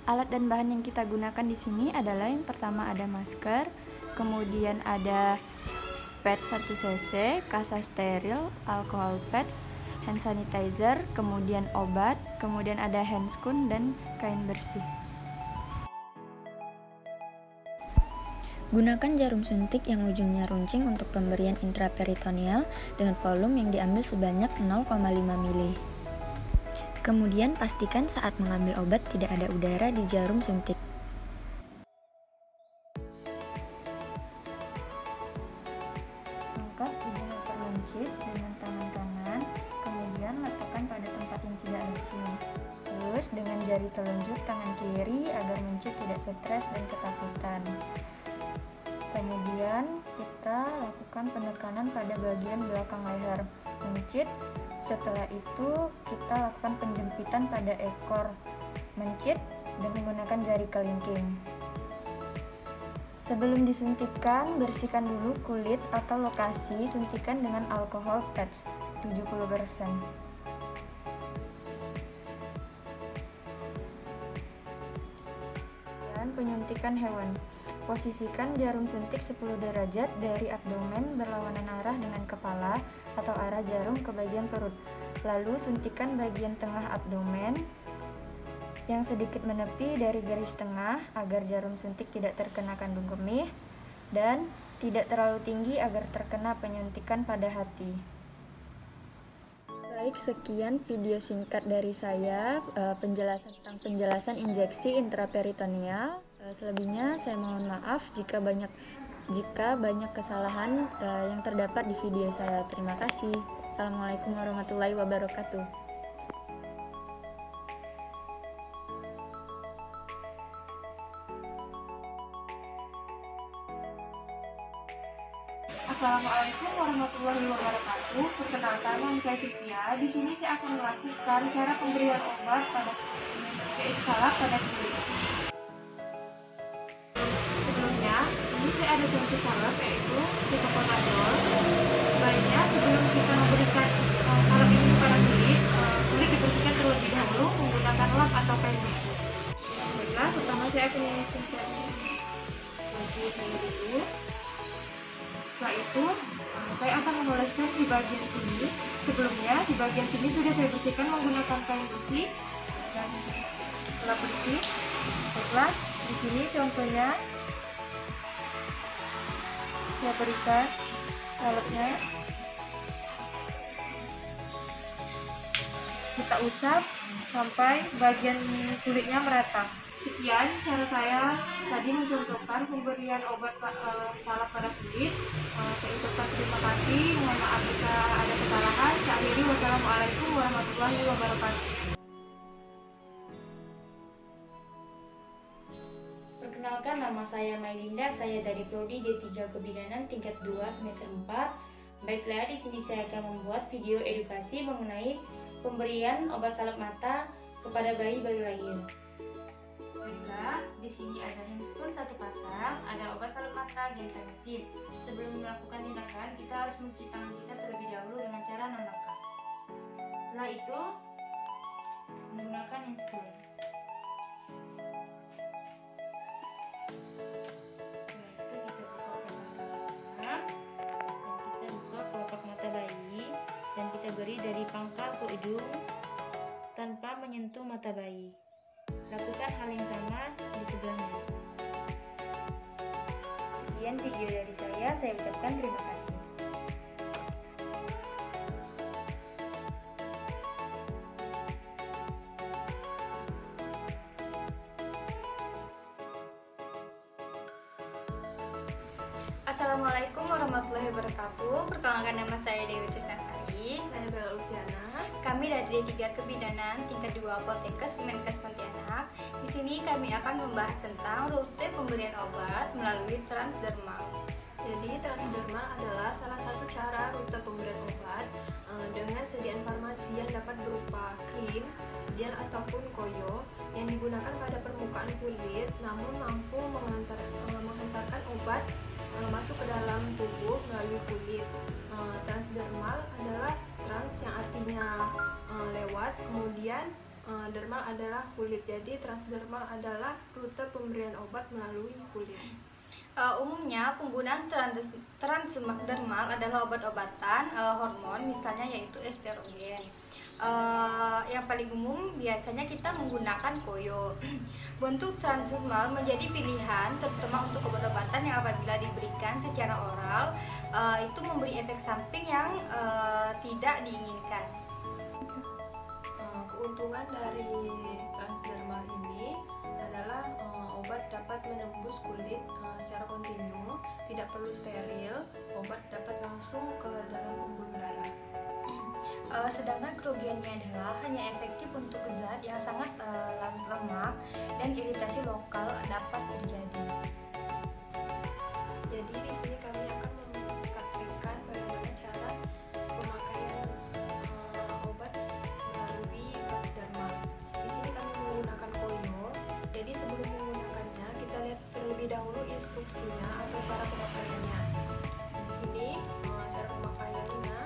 Alat dan bahan yang kita gunakan di sini adalah yang pertama ada masker, kemudian ada pad 1 cc, kasa steril, alkohol pads, hand sanitizer, kemudian obat, kemudian ada handscoon dan kain bersih. Gunakan jarum suntik yang ujungnya runcing untuk pemberian intraperitoneal dengan volume yang diambil sebanyak 0,5 ml. Kemudian pastikan saat mengambil obat tidak ada udara di jarum suntik. Angkat ujung terluncit dengan tangan kanan, kemudian letakkan pada tempat yang tidak licin. Terus dengan jari telunjuk tangan kiri agar mencit tidak stres dan ketakutan. Kemudian kita lakukan penekanan pada bagian belakang leher, mencit. Setelah itu kita lakukan penjempitan pada ekor, mencit dan menggunakan jari kelingking. Sebelum disuntikan, bersihkan dulu kulit atau lokasi suntikan dengan alkohol pads 70%. Dan penyuntikan hewan. Posisikan jarum suntik 10 derajat dari abdomen berlawanan arah dengan kepala atau arah jarum ke bagian perut. Lalu suntikan bagian tengah abdomen yang sedikit menepi dari garis tengah agar jarum suntik tidak terkena kandung kemih dan tidak terlalu tinggi agar terkena penyuntikan pada hati. Baik, sekian video singkat dari saya penjelasan injeksi intraperitoneal. Selebihnya saya mohon maaf jika banyak kesalahan yang terdapat di video saya. Terima kasih. Assalamualaikum warahmatullahi wabarakatuh. Assalamualaikum warahmatullahi wabarakatuh. Perkenalkan, nama saya Sylvia. Di sini saya akan melakukan cara pemberian obat pada salak pada kulit. Sebelumnya, ini saya ada contoh salep yaitu ketoconazole. Baiknya sebelum kita memberikan salep ini kepada kulit dibersihkan terlebih dahulu menggunakan lap atau kain bersih. Baiklah, pertama saya akan menyisihkan baju saya dulu. Setelah itu Saya akan mengoleskan di bagian sini. Sebelumnya di bagian sini sudah saya bersihkan menggunakan kain bersih dan lap bersih. Baiklah, di sini contohnya saya berikan salepnya. Kita usap sampai bagian kulitnya merata. Sekian cara saya tadi mencontohkan pemberian obat salep pada kulit. Saya ucapkan terima kasih. Mohon maaf jika ada kesalahan. Saya akhiri. Wassalamualaikum warahmatullahi wabarakatuh. Perkenalkan, nama saya Mailinda. Saya dari Prodi D3 Kebidanan tingkat 2 semester 4. Baiklah, di sini saya akan membuat video edukasi mengenai pemberian obat salep mata kepada bayi baru lahir. Baiklah, di sini ada handphone satu pasang, ada obat salep mata gentamicin. Sebelum melakukan tindakan, kita harus mencuci tangan kita terlebih dahulu dengan cara 6 langkah. Setelah itu, menggunakan handphone. Beri dari pangkal ke ujung tanpa menyentuh mata bayi. Lakukan hal yang sama di sebelahnya. Sekian video dari saya ucapkan terima kasih. Assalamualaikum warahmatullahi wabarakatuh. Perkenalkan, nama saya Dewi Tisnasari. Saya Bella Ulfiana. Kami dari D3 Kebidanan tingkat 2 Poltekkes Kemenkes Pontianak. Di sini kami akan membahas tentang rute pemberian obat melalui transdermal. Jadi transdermal adalah salah satu cara rute pemberian obat dengan sediaan farmasi yang dapat berupa krim, gel ataupun koyo yang digunakan pada permukaan kulit, namun mampu menghantarkan obat masuk ke dalam tubuh melalui kulit. Transdermal adalah trans yang artinya lewat, kemudian dermal adalah kulit. Jadi transdermal adalah rute pemberian obat melalui kulit. Umumnya penggunaan transdermal adalah obat-obatan hormon, misalnya yaitu estrogen. Yang paling umum biasanya kita menggunakan koyo. Bentuk transdermal menjadi pilihan terutama untuk obat-obatan yang apabila diberikan secara oral itu memberi efek samping yang tidak diinginkan. Keuntungan dari transdermal ini adalah obat dapat menembus kulit secara kontinu, tidak perlu steril, obat dapat langsung ke dalam pembuluh darah. Sedangkan kerugiannya adalah hanya efektif untuk zat yang sangat lemak dan iritasi lokal dapat terjadi. Jadi di sini kami akan mempraktikkan bagaimana cara pemakaian obat melalui transdermal. Di sini kami menggunakan koyo. Jadi sebelum menggunakannya kita lihat terlebih dahulu instruksinya atau cara pemakaiannya. Di sini cara pemakaiannya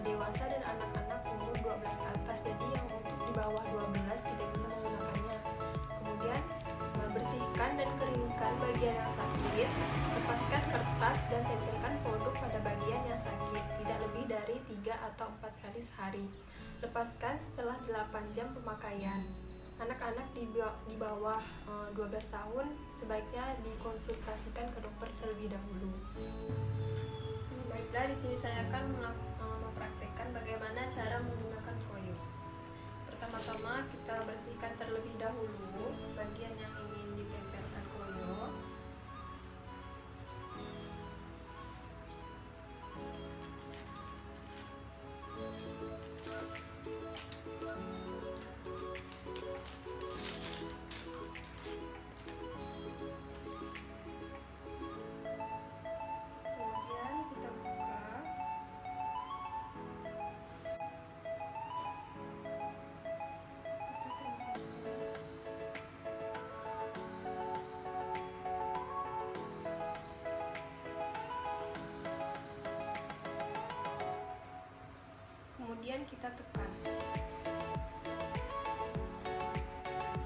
dewasa dan anak-anak umur 12 ke atas. Jadi yang untuk di bawah 12 tidak bisa menggunakannya. Kemudian bersihkan dan keringkan bagian yang sakit, lepaskan kertas dan tempelkan produk pada bagian yang sakit, tidak lebih dari 3 atau 4 kali sehari. Lepaskan setelah 8 jam pemakaian. Anak-anak di bawah 12 tahun sebaiknya dikonsultasikan ke dokter terlebih dahulu. Baiklah, di sini saya akan mempraktekkan bagaimana cara menggunakan koyo. Pertama-tama kita bersihkan terlebih dahulu bagian yang ingin ditempelkan koyo.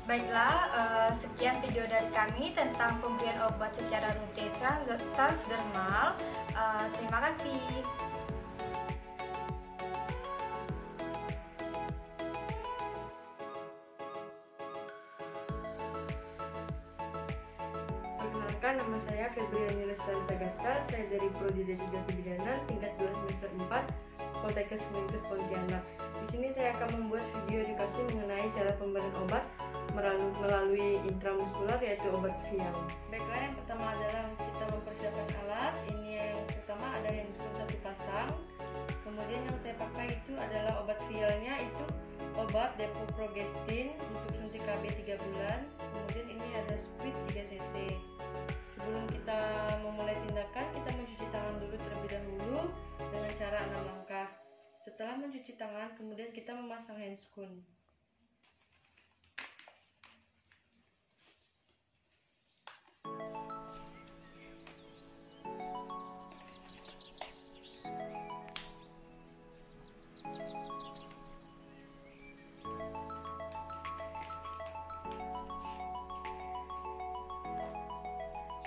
Baiklah, sekian video dari kami tentang pemberian obat secara rutin transdermal. Terima kasih. Perkenalkan, nama saya Febriani Lestari Tagastar. Saya dari Prodi D3 Kebidanan tingkat 2 semester 4 Poltekkes Kemenkes Pontianak. Di sini saya akan membuat video edukasi mengenai cara pemberian obat melalui intramuskular, yaitu obat vial. Baiklah, yang pertama adalah kita mempersiapkan alat. Ini yang pertama ada handphone 1 pasang. Kemudian yang saya pakai itu adalah obat vialnya, itu obat Depo-Progestin untuk suntik KB 3 bulan. Kemudian ini ada Squid 3 cc. Sebelum kita memulai tindakan, kita mencuci tangan dulu terlebih dahulu dengan cara 6 langkah. Setelah mencuci tangan, kemudian kita memasang handscoon.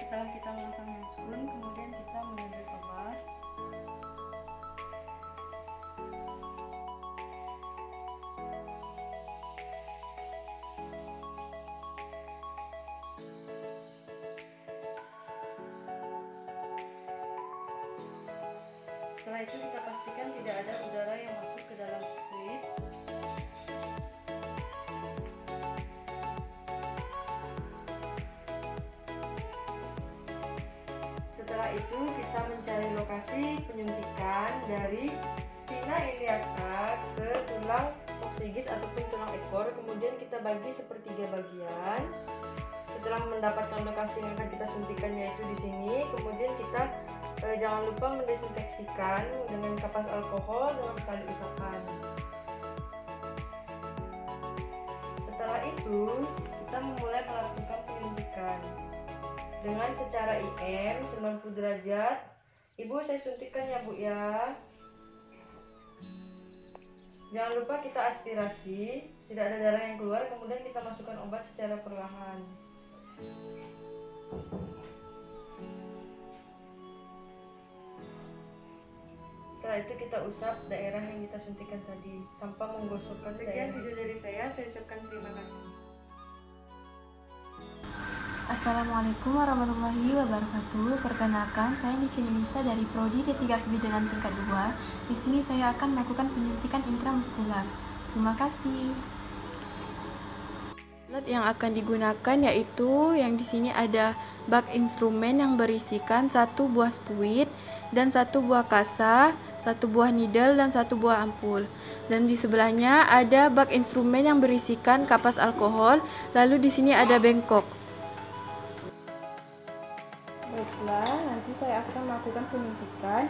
Setelah kita memasang handscoon, kemudian kita mengambil obat. Setelah itu kita pastikan tidak ada udara yang masuk ke dalam squid. Setelah itu kita mencari lokasi penyuntikan dari spina iliaca ke tulang koksigis ataupun tulang ekor. Kemudian kita bagi sepertiga bagian. Setelah mendapatkan lokasi yang akan kita suntikan, yaitu di sini, kemudian kita jangan lupa mendesinfeksikan dengan kapas alkohol dengan sekali usapan. Setelah itu kita memulai melakukan penyuntikan dengan secara IM 90 derajat. Ibu, saya suntikan ya Bu ya. Jangan lupa kita aspirasi, tidak ada darah yang keluar. Kemudian kita masukkan obat secara perlahan. Setelah itu kita usap daerah yang kita suntikan tadi tanpa menggosokkan. Sekian video dari saya ucapkan terima kasih. Assalamualaikum warahmatullahi wabarakatuh. Perkenalkan, saya Niki Nisa dari Prodi D3 Kebidanan tingkat 2. Di sini saya akan melakukan penyuntikan intramuskular. Terima kasih. Alat yang akan digunakan yaitu yang di sini ada bak instrumen yang berisikan 1 buah spuit dan 1 buah kasa, 1 buah needle dan 1 buah ampul. Dan di sebelahnya ada bak instrumen yang berisikan kapas alkohol, lalu di sini ada bengkok. Baiklah, nanti saya akan melakukan penyuntikan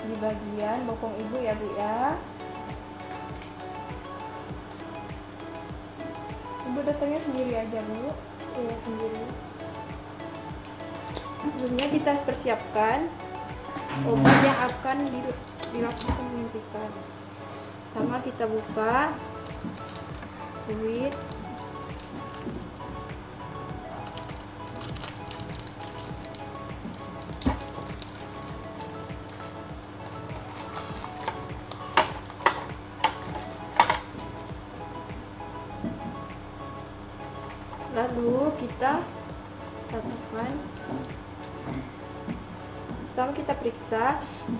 di bagian bokong ibu ya Bu ya. Ibu datangnya sendiri aja Bu. Iya, sendiri. Sebelumnya kita persiapkan obat yang akan dilakukan penyuntikan. Pertama kita buka fluid. Lalu kita lakukan, pertama kita periksa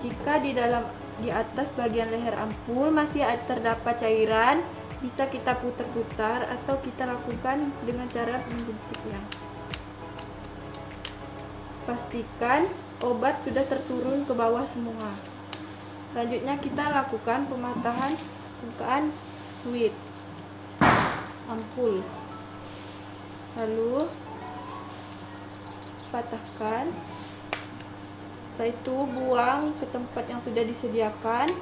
jika di atas bagian leher ampul masih terdapat cairan, bisa kita putar-putar atau kita lakukan dengan cara menjepitnya. Pastikan obat sudah terturun ke bawah semua. Selanjutnya kita lakukan pematahan bukaan squid ampul. Lalu patahkan, setelah itu buang ke tempat yang sudah disediakan.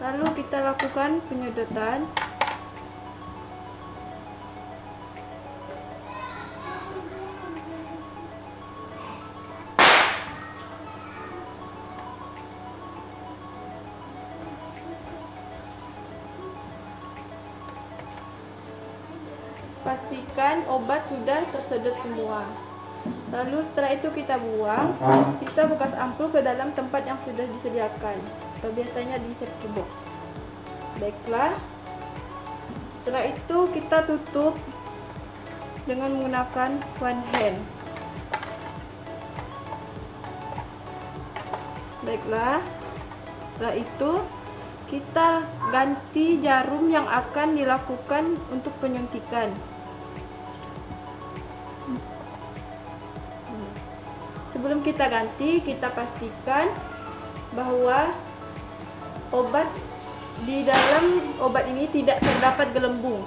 Lalu kita lakukan penyedotan. pastikan obat sudah tersedot semua. Lalu setelah itu kita buang sisa bekas ampul ke dalam tempat yang sudah disediakan, atau biasanya di safety box. Baiklah, setelah itu kita tutup dengan menggunakan one hand. Baiklah, setelah itu kita ganti jarum yang akan dilakukan untuk penyuntikan. Sebelum kita ganti, kita pastikan bahwa di dalam obat ini tidak terdapat gelembung.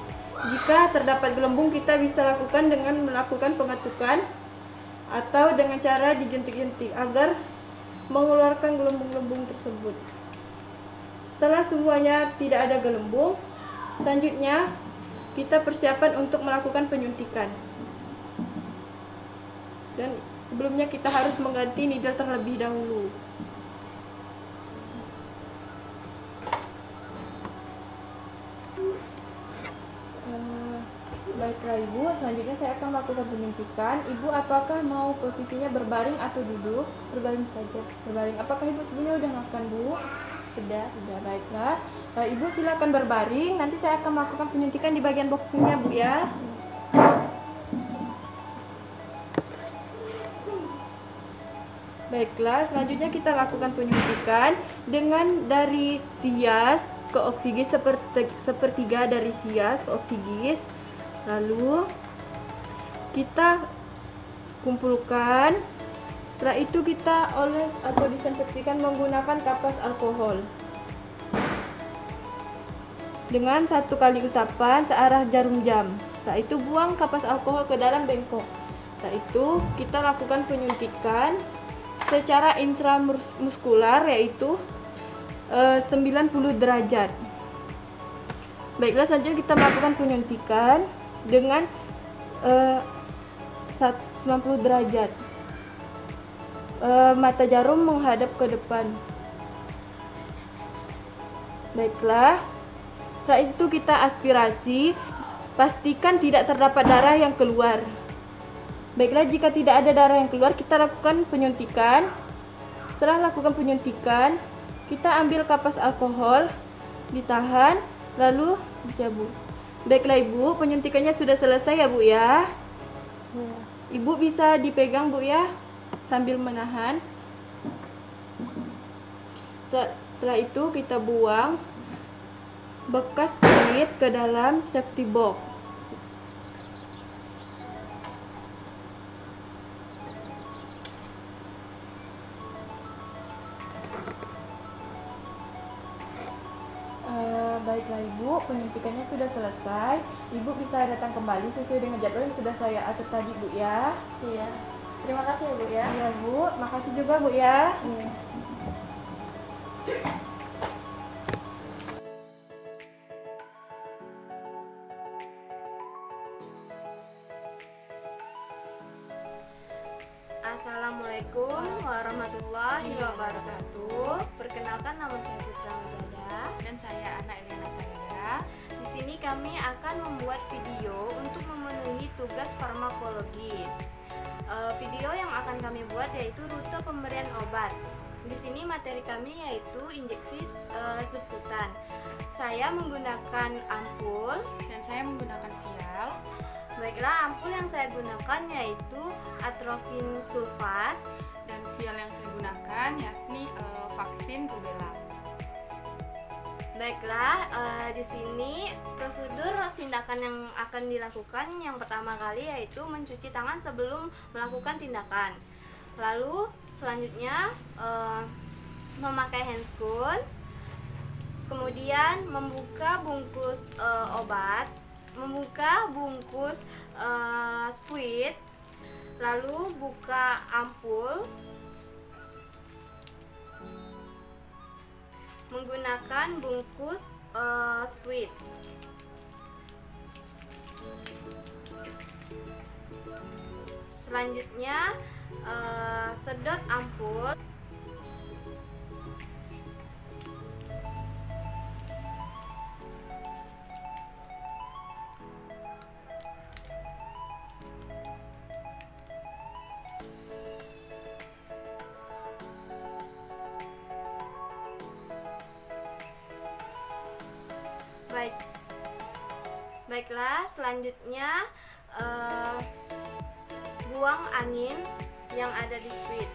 Jika terdapat gelembung, kita bisa lakukan dengan melakukan pengetukan atau dengan cara dijentik-jentik agar mengeluarkan gelembung-gelembung tersebut. Setelah semuanya tidak ada gelembung, selanjutnya kita persiapan untuk melakukan penyuntikan. Dan sebelumnya kita harus mengganti needle terlebih dahulu. Baiklah Ibu, selanjutnya saya akan melakukan penyuntikan. Ibu apakah mau posisinya berbaring atau duduk? Berbaring saja. Berbaring. Apakah Ibu sebelumnya sudah makan, Bu? Sudah. Baiklah. Ibu silakan berbaring. Nanti saya akan melakukan penyuntikan di bagian bokunya, Bu ya. Baiklah, selanjutnya kita lakukan penyuntikan dengan dari sias ke oksigis sepertiga dari sias ke oksigis. Lalu kita kumpulkan. Setelah itu kita oles atau disinfeksikan menggunakan kapas alkohol dengan 1 kali usapan searah jarum jam. Setelah itu buang kapas alkohol ke dalam bengkok. Setelah itu kita lakukan penyuntikan secara intramuskular, yaitu 90 derajat. Baiklah, selanjutnya kita melakukan penyuntikan dengan 90 derajat. Mata jarum menghadap ke depan. Baiklah, setelah itu kita aspirasi, pastikan tidak terdapat darah yang keluar. Baiklah, jika tidak ada darah yang keluar, kita lakukan penyuntikan. Setelah lakukan penyuntikan, kita ambil kapas alkohol, ditahan, lalu dicabut. Baiklah Ibu, penyuntikannya sudah selesai ya Bu ya. Ibu bisa dipegang Bu ya, sambil menahan. Setelah itu kita buang bekas pelit ke dalam safety box. Baiklah Ibu, penyuntikannya sudah selesai. Ibu bisa datang kembali sesuai dengan jadwal yang sudah saya atur tadi Bu ya. Iya. Terima kasih ya Bu ya. Iya Bu, makasih juga Bu ya. Iya. Assalamualaikum warahmatullahi wabarakatuh. Perkenalkan, nama saya Putra Mujada dan saya Ana Elena Tayara. Di sini kami akan membuat video untuk memenuhi tugas farmakologi. Video yang akan kami buat yaitu rute pemberian obat. Di sini materi kami yaitu injeksi subkutan. Saya menggunakan ampul dan saya menggunakan vial. Baiklah, ampul yang saya gunakan yaitu atrofin sulfat dan vial yang saya gunakan yakni vaksin rubella. Baiklah, di sini prosedur tindakan yang akan dilakukan yang pertama kali yaitu mencuci tangan sebelum melakukan tindakan. Lalu selanjutnya memakai handscoon, kemudian membuka bungkus obat, membuka bungkus spuit, lalu buka ampul menggunakan bungkus spuit. Selanjutnya sedot ampul. Baiklah, selanjutnya buang angin yang ada di spuit.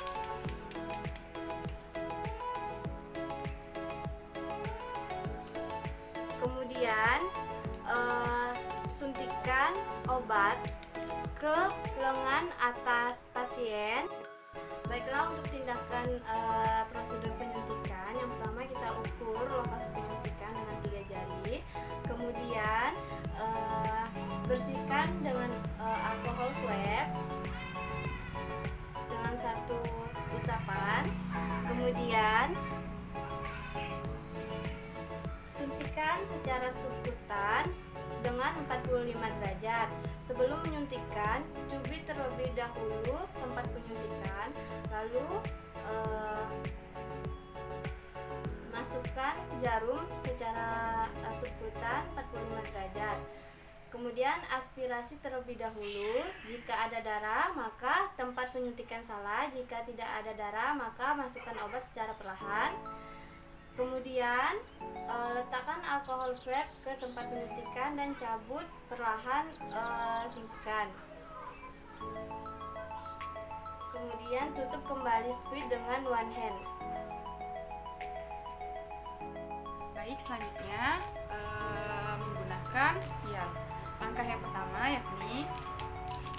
Kemudian suntikan obat ke lengan atas pasien. Baiklah, untuk tindakan prosedur penyuntikan, yang pertama kita ukur lokasi penyuntikan dengan 3 jari. Kemudian bersihkan dengan alkohol swab dengan 1 usapan. Kemudian suntikan secara subkutan dengan 45 derajat. Sebelum menyuntikkan, cubit terlebih dahulu tempat penyuntikan, lalu masukkan jarum secara subkutan 45 derajat. Kemudian aspirasi terlebih dahulu. Jika ada darah, maka tempat penyuntikan salah. Jika tidak ada darah, maka masukkan obat secara perlahan. Kemudian letakkan alkohol swab ke tempat penyuntikan dan cabut perlahan suntikan. Kemudian tutup kembali spuit dengan one hand. Baik, selanjutnya menggunakan vial. Langkah yang pertama yakni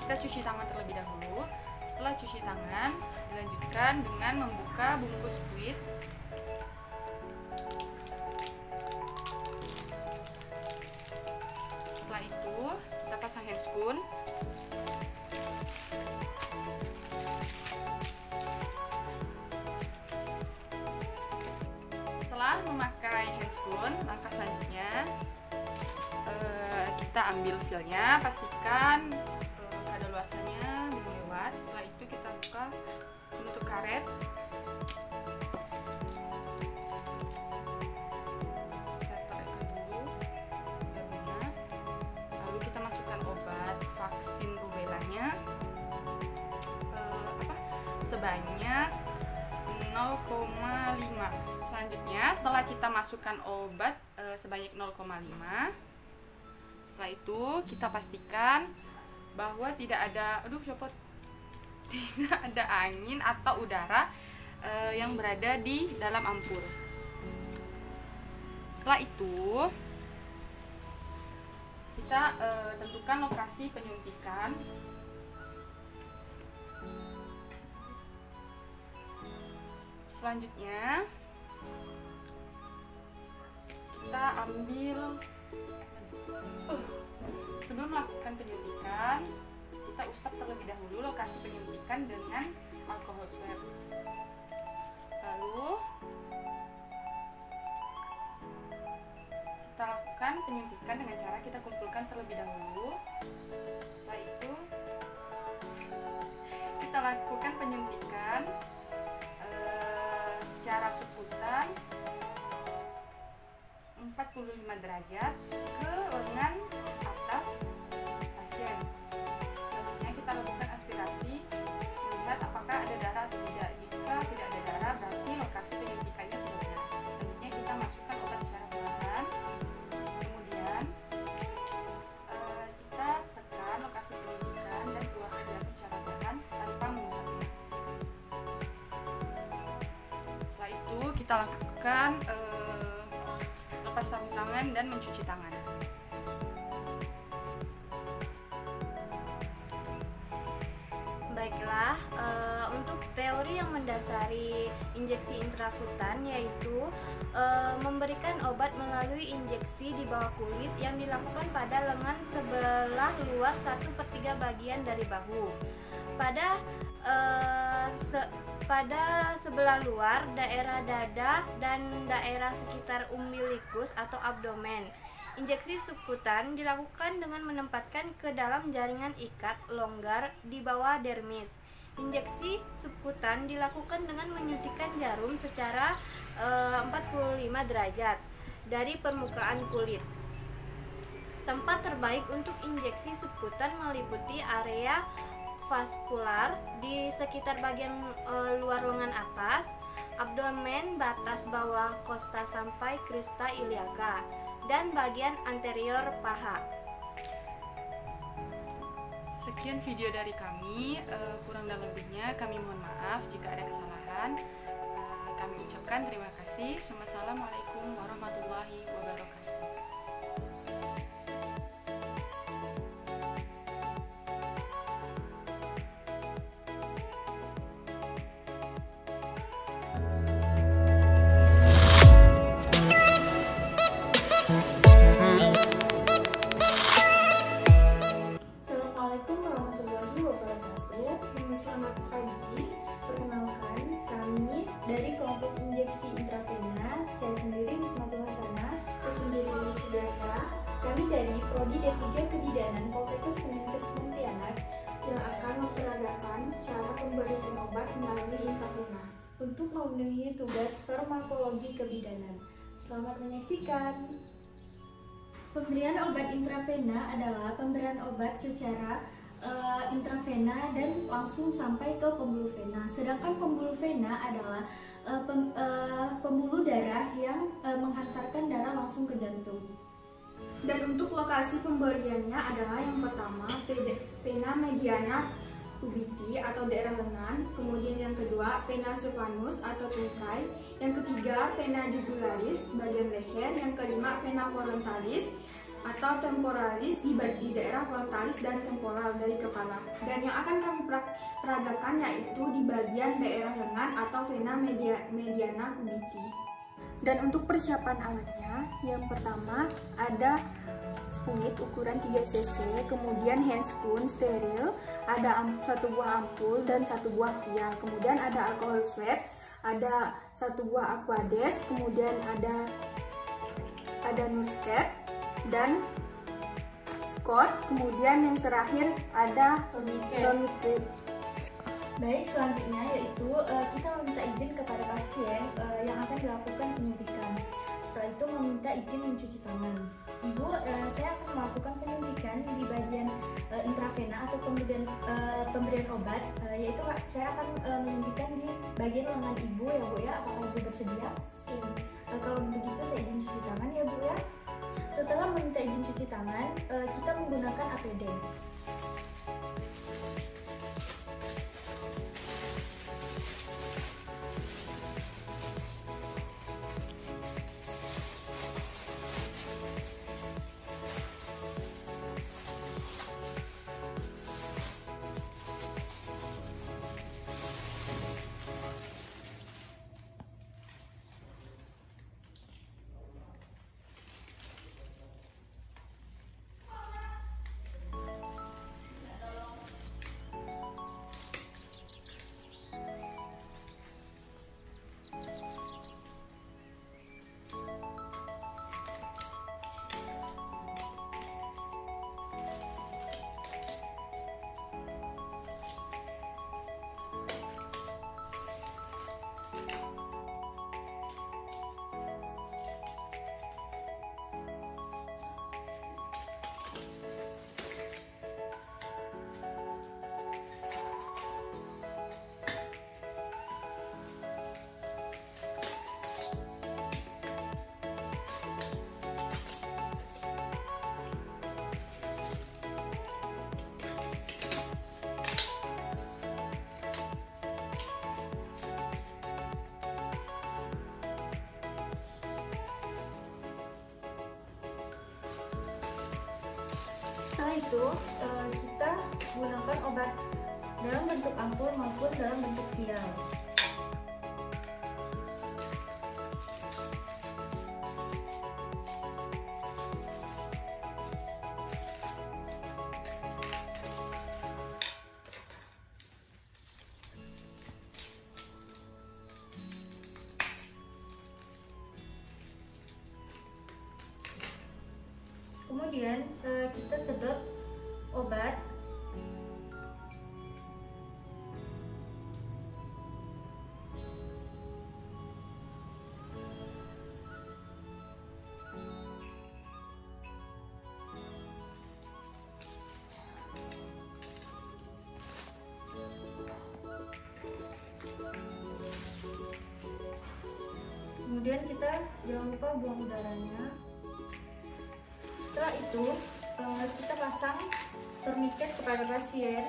kita cuci tangan terlebih dahulu. Setelah cuci tangan, dilanjutkan dengan membuka bungkus spuit. Setelah itu kita pasang handscoon. Setelah memakai handscoon, langkah selanjutnya kita ambil filenya, pastikan kadaluarsanya belum lewat. Setelah itu kita buka penutup karet. Kita tarekkan dulu daunnya. Lalu kita masukkan obat vaksin rubellanya sebanyak 0,5. Selanjutnya, setelah kita masukkan obat sebanyak 0,5, setelah itu kita pastikan bahwa tidak ada tidak ada angin atau udara yang berada di dalam ampul. Setelah itu kita tentukan lokasi penyuntikan. Selanjutnya kita ambil sebelum melakukan penyuntikan, kita usap terlebih dahulu lokasi penyuntikan dengan alkohol swab. Lalu kita lakukan penyuntikan dengan cara kita kumpulkan terlebih dahulu. Setelah itu kita lakukan penyuntikan secara subkutan 45 derajat ke lengan atas pasien. Selanjutnya kita lakukan aspirasi, melihat apakah ada darah atau tidak. Jika tidak ada darah, berarti lokasi penyuntikannya sudah benar. Selanjutnya kita masukkan obat secara perlahan. Kemudian kita tekan lokasi penyuntikan dan keluarkan darah secara perlahan tanpa mengusapnya. Setelah itu kita lakukan lepas sarung tangan dan mencuci tangan. Baiklah, untuk teori yang mendasari injeksi intrakutan yaitu memberikan obat melalui injeksi di bawah kulit yang dilakukan pada lengan sebelah luar 1/3 bagian dari bahu. Pada sebelah luar, daerah dada dan daerah sekitar umbilikus atau abdomen. Injeksi subkutan dilakukan dengan menempatkan ke dalam jaringan ikat longgar di bawah dermis. Injeksi subkutan dilakukan dengan menyuntikkan jarum secara 45 derajat dari permukaan kulit. Tempat terbaik untuk injeksi subkutan meliputi area vaskular di sekitar bagian luar lengan atas, abdomen batas bawah kosta sampai crista iliaca, dan bagian anterior paha. Sekian video dari kami, kurang dan lebihnya kami mohon maaf jika ada kesalahan. Kami ucapkan terima kasih. Wassalamualaikum warahmatullahi wabarakatuh. Assalamualaikum warahmatullahi wabarakatuh. Selamat pagi. Perkenalkan, kami dari kelompok injeksi intravena. Saya sendiri Wismatul Hasanah. Saya sendiri Wisudata. Kami dari Prodi D3 Kebidanan Poltekkes Kemenkes Pontianak yang akan memperagakan cara pemberian obat melalui intravena untuk memenuhi tugas farmakologi kebidanan. Selamat menyaksikan. Pemberian obat intravena adalah pemberian obat secara intravena dan langsung sampai ke pembuluh vena. Sedangkan pembuluh vena adalah pembuluh darah yang menghantarkan darah langsung ke jantung. Dan untuk lokasi pemberiannya adalah yang pertama vena mediana cubiti atau daerah lengan, kemudian yang kedua vena sylvanus atau tungkai, yang ketiga vena jugularis bagian leher, yang kelima vena frontalis atau temporalis di daerah frontalis dan temporal dari kepala. Dan yang akan kami peragakan yaitu di bagian daerah lengan atau vena mediana cubiti. Dan untuk persiapan alatnya, yang pertama ada spuit ukuran 3 cc, kemudian handscoon steril, ada 1 buah ampul dan 1 buah vial, kemudian ada alkohol swab, ada 1 buah aquades, kemudian ada nurse dan Scott, kemudian yang terakhir ada tourniquet. Baik, selanjutnya yaitu kita meminta izin kepada pasien yang akan dilakukan penyuntikan. Setelah itu meminta izin mencuci tangan. Ibu, saya akan melakukan penyuntikan di bagian intravena atau pemberian obat, yaitu saya akan menyuntikkan di bagian lengan ibu ya Bu ya. Apakah ibu bersedia? Kalau begitu saya izin cuci tangan ya Bu ya. Setelah meminta izin cuci tangan, kita menggunakan APD. Setelah itu kita gunakan obat dalam bentuk ampul maupun dalam bentuk vial. Kemudian kita sedot obat Jangan lupa buang udaranya. Setelah itu kita pasang torniket kepada pasien.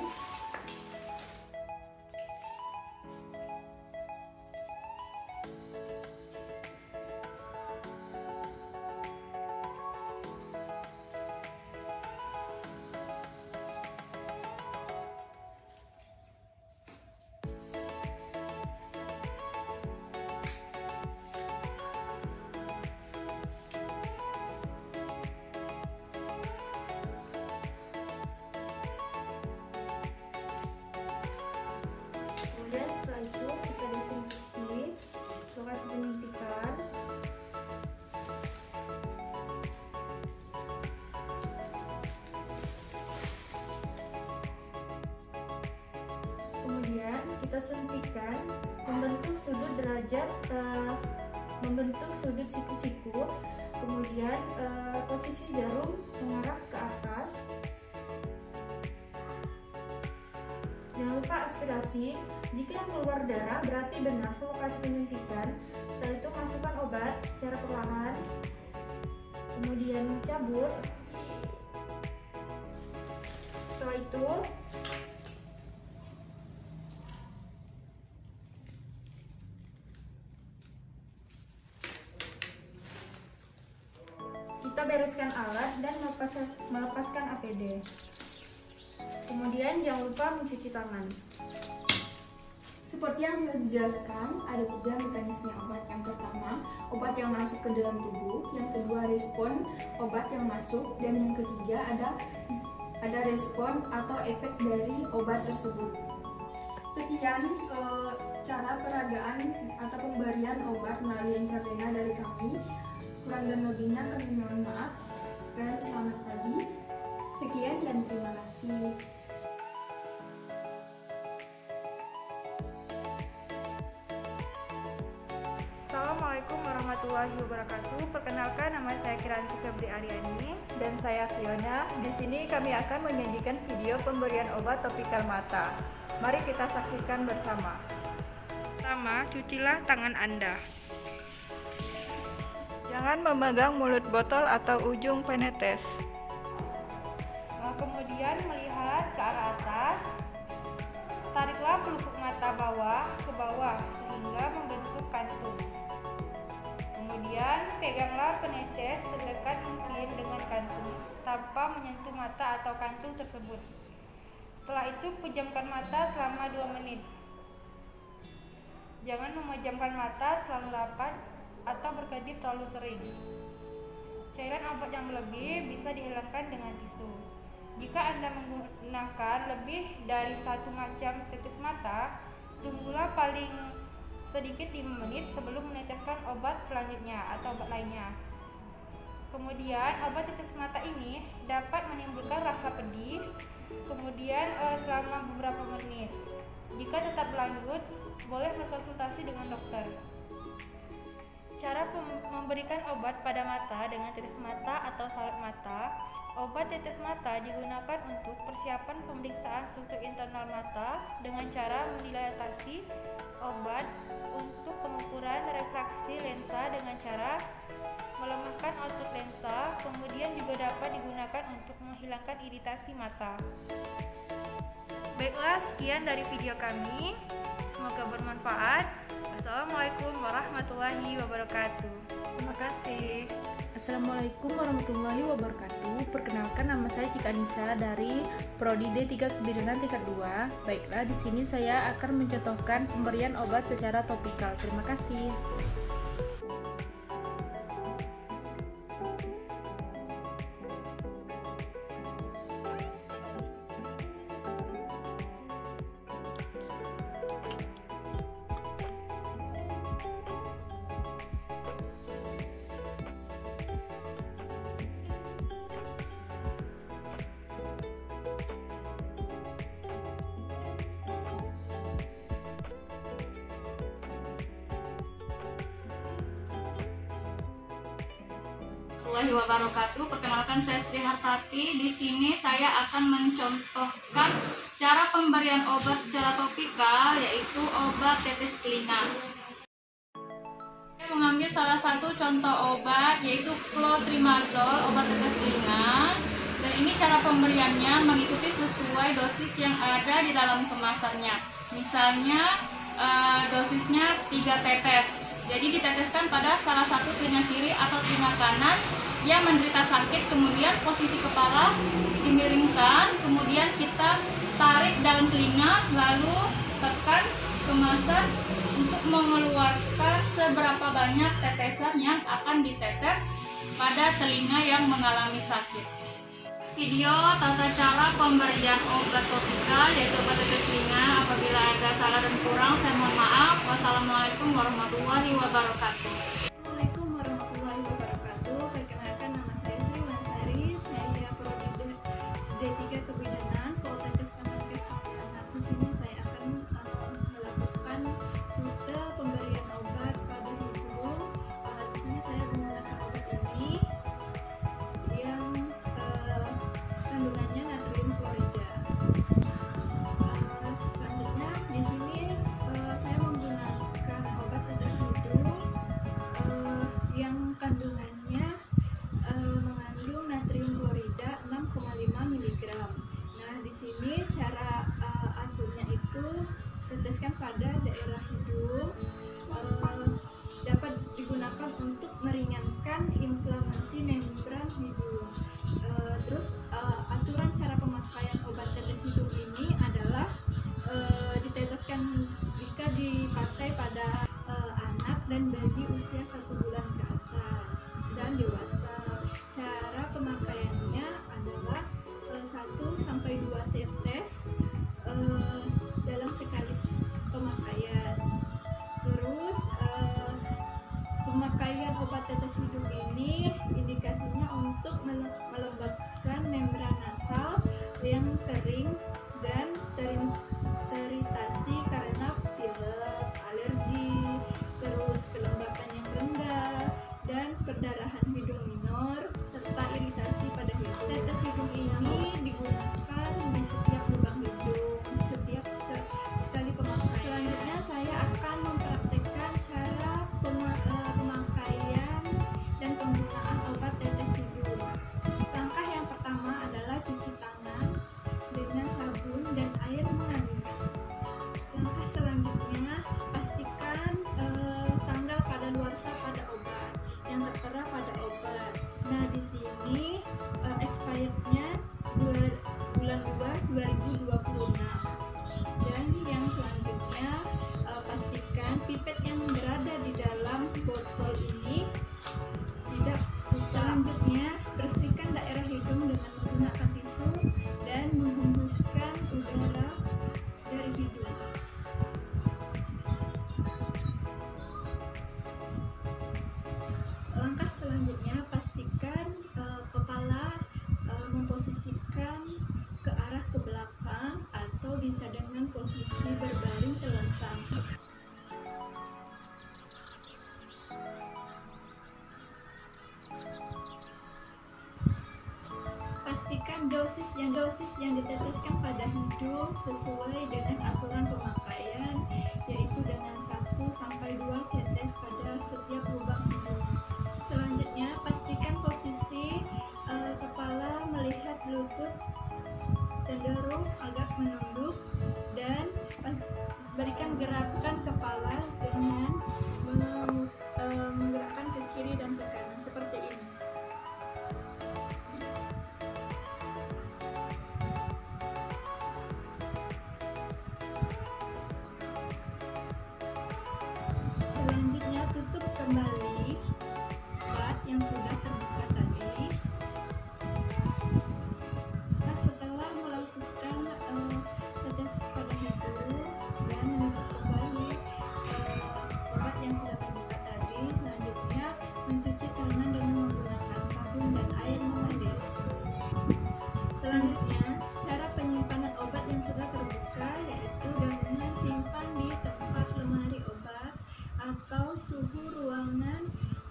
Kemudian setelah itu kita desinfeksi lokasi penyuntikan. Kemudian kita suntikan membentuk sudut derajat, membentuk sudut siku-siku. Kemudian posisi jarum mengarah ke atas. Jangan lupa aspirasi. Jika yang keluar darah berarti benar lokasi penyuntikan. Setelah itu masukkan obat secara perlahan. Kemudian cabut. Setelah itu kita bereskan alat dan melepaskan APD. Kemudian jangan lupa mencuci tangan. Seperti yang sudah dijelaskan, ada 3 mekanisme obat. Yang pertama, obat yang masuk ke dalam tubuh. Yang kedua, respon obat yang masuk. Dan yang ketiga, ada respon atau efek dari obat tersebut. Sekian cara peragaan atau pemberian obat melalui intravena dari kami. Kurang dan lebihnya kami mohon maaf. Dan selamat pagi. Sekian dan terima kasih. Assalamualaikum warahmatullahi wabarakatuh. Perkenalkan, nama saya Kiranti Febri Aryani dan saya Fiona. Di sini kami akan menyajikan video pemberian obat topikal mata. Mari kita saksikan bersama. Pertama, cucilah tangan Anda. Jangan memegang mulut botol atau ujung penetes. Kemudian melihat ke arah atas. Tariklah pelupuk mata ke bawah sehingga membentuk kantung. Kemudian peganglah penetes sedekat mungkin dengan kantung tanpa menyentuh mata atau kantung tersebut. Setelah itu pejamkan mata selama 2 menit. Jangan memejamkan mata terlalu rapat atau berkedip terlalu sering. Cairan obat yang berlebih bisa dihilangkan dengan tisu. Jika Anda menggunakan lebih dari 1 macam tetes mata, tunggulah paling sedikit 5 menit sebelum meneteskan obat selanjutnya atau obat lainnya. Kemudian obat tetes mata ini dapat menimbulkan rasa pedih kemudian selama beberapa menit. Jika tetap berlanjut, boleh berkonsultasi dengan dokter. Cara memberikan obat pada mata dengan tetes mata atau salep mata. Obat tetes mata digunakan untuk persiapan pemeriksaan struktur internal mata dengan cara mendilatasi obat untuk pengukuran refraksi lensa dengan cara melemahkan output lensa, kemudian juga dapat digunakan untuk menghilangkan iritasi mata. Baiklah, sekian dari video kami. Semoga bermanfaat. Wassalamualaikum warahmatullahi wabarakatuh. Terima kasih. Assalamualaikum warahmatullahi wabarakatuh. Perkenalkan, nama saya Cika Nisa dari Prodi D3 Kebidanan tingkat 2. Baiklah, di sini saya akan mencontohkan pemberian obat secara topikal. Terima kasih. Warahmatullahi wabarakatuh. Perkenalkan, saya Sri Hartati. Di sini saya akan mencontohkan cara pemberian obat secara topikal, yaitu obat tetes telinga. mengambil salah satu contoh obat, yaitu clotrimazole, obat tetes telinga. Dan ini cara pemberiannya mengikuti sesuai dosis yang ada di dalam kemasannya. Misalnya dosisnya 3 tetes. Jadi diteteskan pada salah satu telinga kiri atau telinga kanan yang menderita sakit. Kemudian posisi kepala dimiringkan, kemudian kita tarik dalam telinga, lalu tekan kemasan untuk mengeluarkan seberapa banyak tetesan yang akan ditetes pada telinga yang mengalami sakit. Video tata cara pemberian obat topikal, yaitu obat tetes telinga. Apabila ada salah dan kurang, saya mohon maaf. Wassalamualaikum warahmatullahi wabarakatuh. Assalamualaikum warahmatullahi wabarakatuh. Perkenalkan, nama saya Sri Mansari. Saya prodi D3 Kebidanan Poltekkes Kemenkes Pontianak. Di sini saya akan melakukan rute pemberian obat pada hidung. Di sini saya menggunakan obat ini yang kandungannya natrium klorida. Selanjutnya di sini saya menggunakan obat tetes hidung yang kandungannya mengandung natrium klorida 6,5 mg. Nah, di sini cara aturnya itu teteskan pada daerah hidung, dapat digunakan untuk meringankan inflamasi membran hidung. Terus aturan cara pemakaian obat tetes hidung ini adalah diteteskan jika dipakai pada anak dan bayi usia 1 bulan ke atas dan dewasa. Cara pemakaiannya adalah 1-2 tetes dalam sekali pemakaian. Terus pemakaian obat tetes hidung ini indikasinya untuk melembabkan membran nasal yang kering dan teriritasi karena pilek, alergi, terus kelembapan yang rendah, dan perdarahan hidung minor, serta iritasi pada hidung. Tetes hidung ini digunakan di setiap lubang hidung, setiap sekali pemakaian. Selanjutnya saya akan mempraktekkan cara pemakaian dan penggunaan obat tetes hidung. Langkah yang pertama adalah cuci tangan dengan sabun dan air mengalir. Langkah selanjutnya, pastikan tanggal kadaluarsa pada obat yang tertera pada obat. Nah, di sini expirednya bulan 2 2026. Dan yang selanjutnya, pastikan pipet yang berada di dalam botol ini tidak rusak. Selanjutnya, bersihkan daerah hidung dengan menggunakan tisu dan menghembuskan udara dari hidung. Langkah selanjutnya, pastikan kepala memposisikan ke arah ke belakang atau bisa dengan posisi berbaring telentang. Pastikan dosis yang diteteskan pada hidung sesuai dengan aturan pemakaian, yaitu dengan 1-2 tetes pada setiap lubang hidung. Selanjutnya, pastikan posisi kepala melihat lutut cenderung agak menunduk dan berikan gerakan kepala dengan menggerakkan ke kiri dan ke kanan seperti ini. Selanjutnya, tutup kembali obat yang sudah terbuka tadi. Nah, setelah melakukan tetes pada hidung dan menutup kembali obat yang sudah terbuka tadi, selanjutnya mencuci tangan dengan menggunakan sabun dan air mengalir. Selanjutnya, cara penyimpanan obat yang sudah terbuka yaitu dengan simpan di tempat lemari obat atau suhu ruangan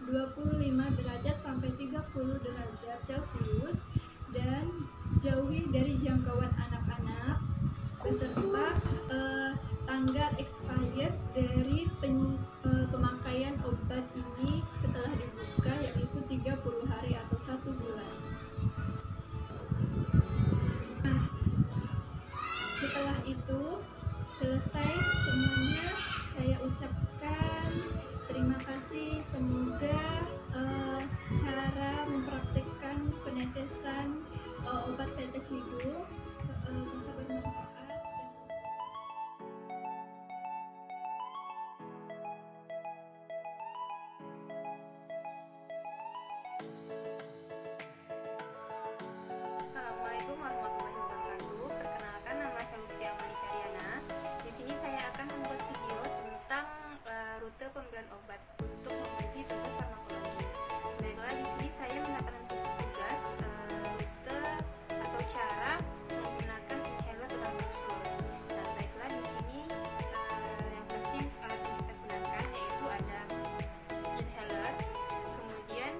25 derajat sampai 30 derajat Celcius dan jauhi dari jangkauan anak-anak beserta tanggal expired dari pemakaian obat ini selesai semuanya, saya ucapkan terima kasih. Semoga cara mempraktikkan penetesan obat tetes hidung bisa bermanfaat. Assalamualaikum warahmatullahi wabarakatuh. Perkenalkan, nama saya Mufti Amani Karyana. Di sini saya akan membuat video tentang rute pemberian obat untuk mengikuti tugas farmakologi. Baiklah, di sini saya mendapatkan tugas rute atau cara menggunakan inhaler dalam usul. Nah, baiklah, di sini yang pasti alat yang kita gunakan yaitu ada inhaler, kemudian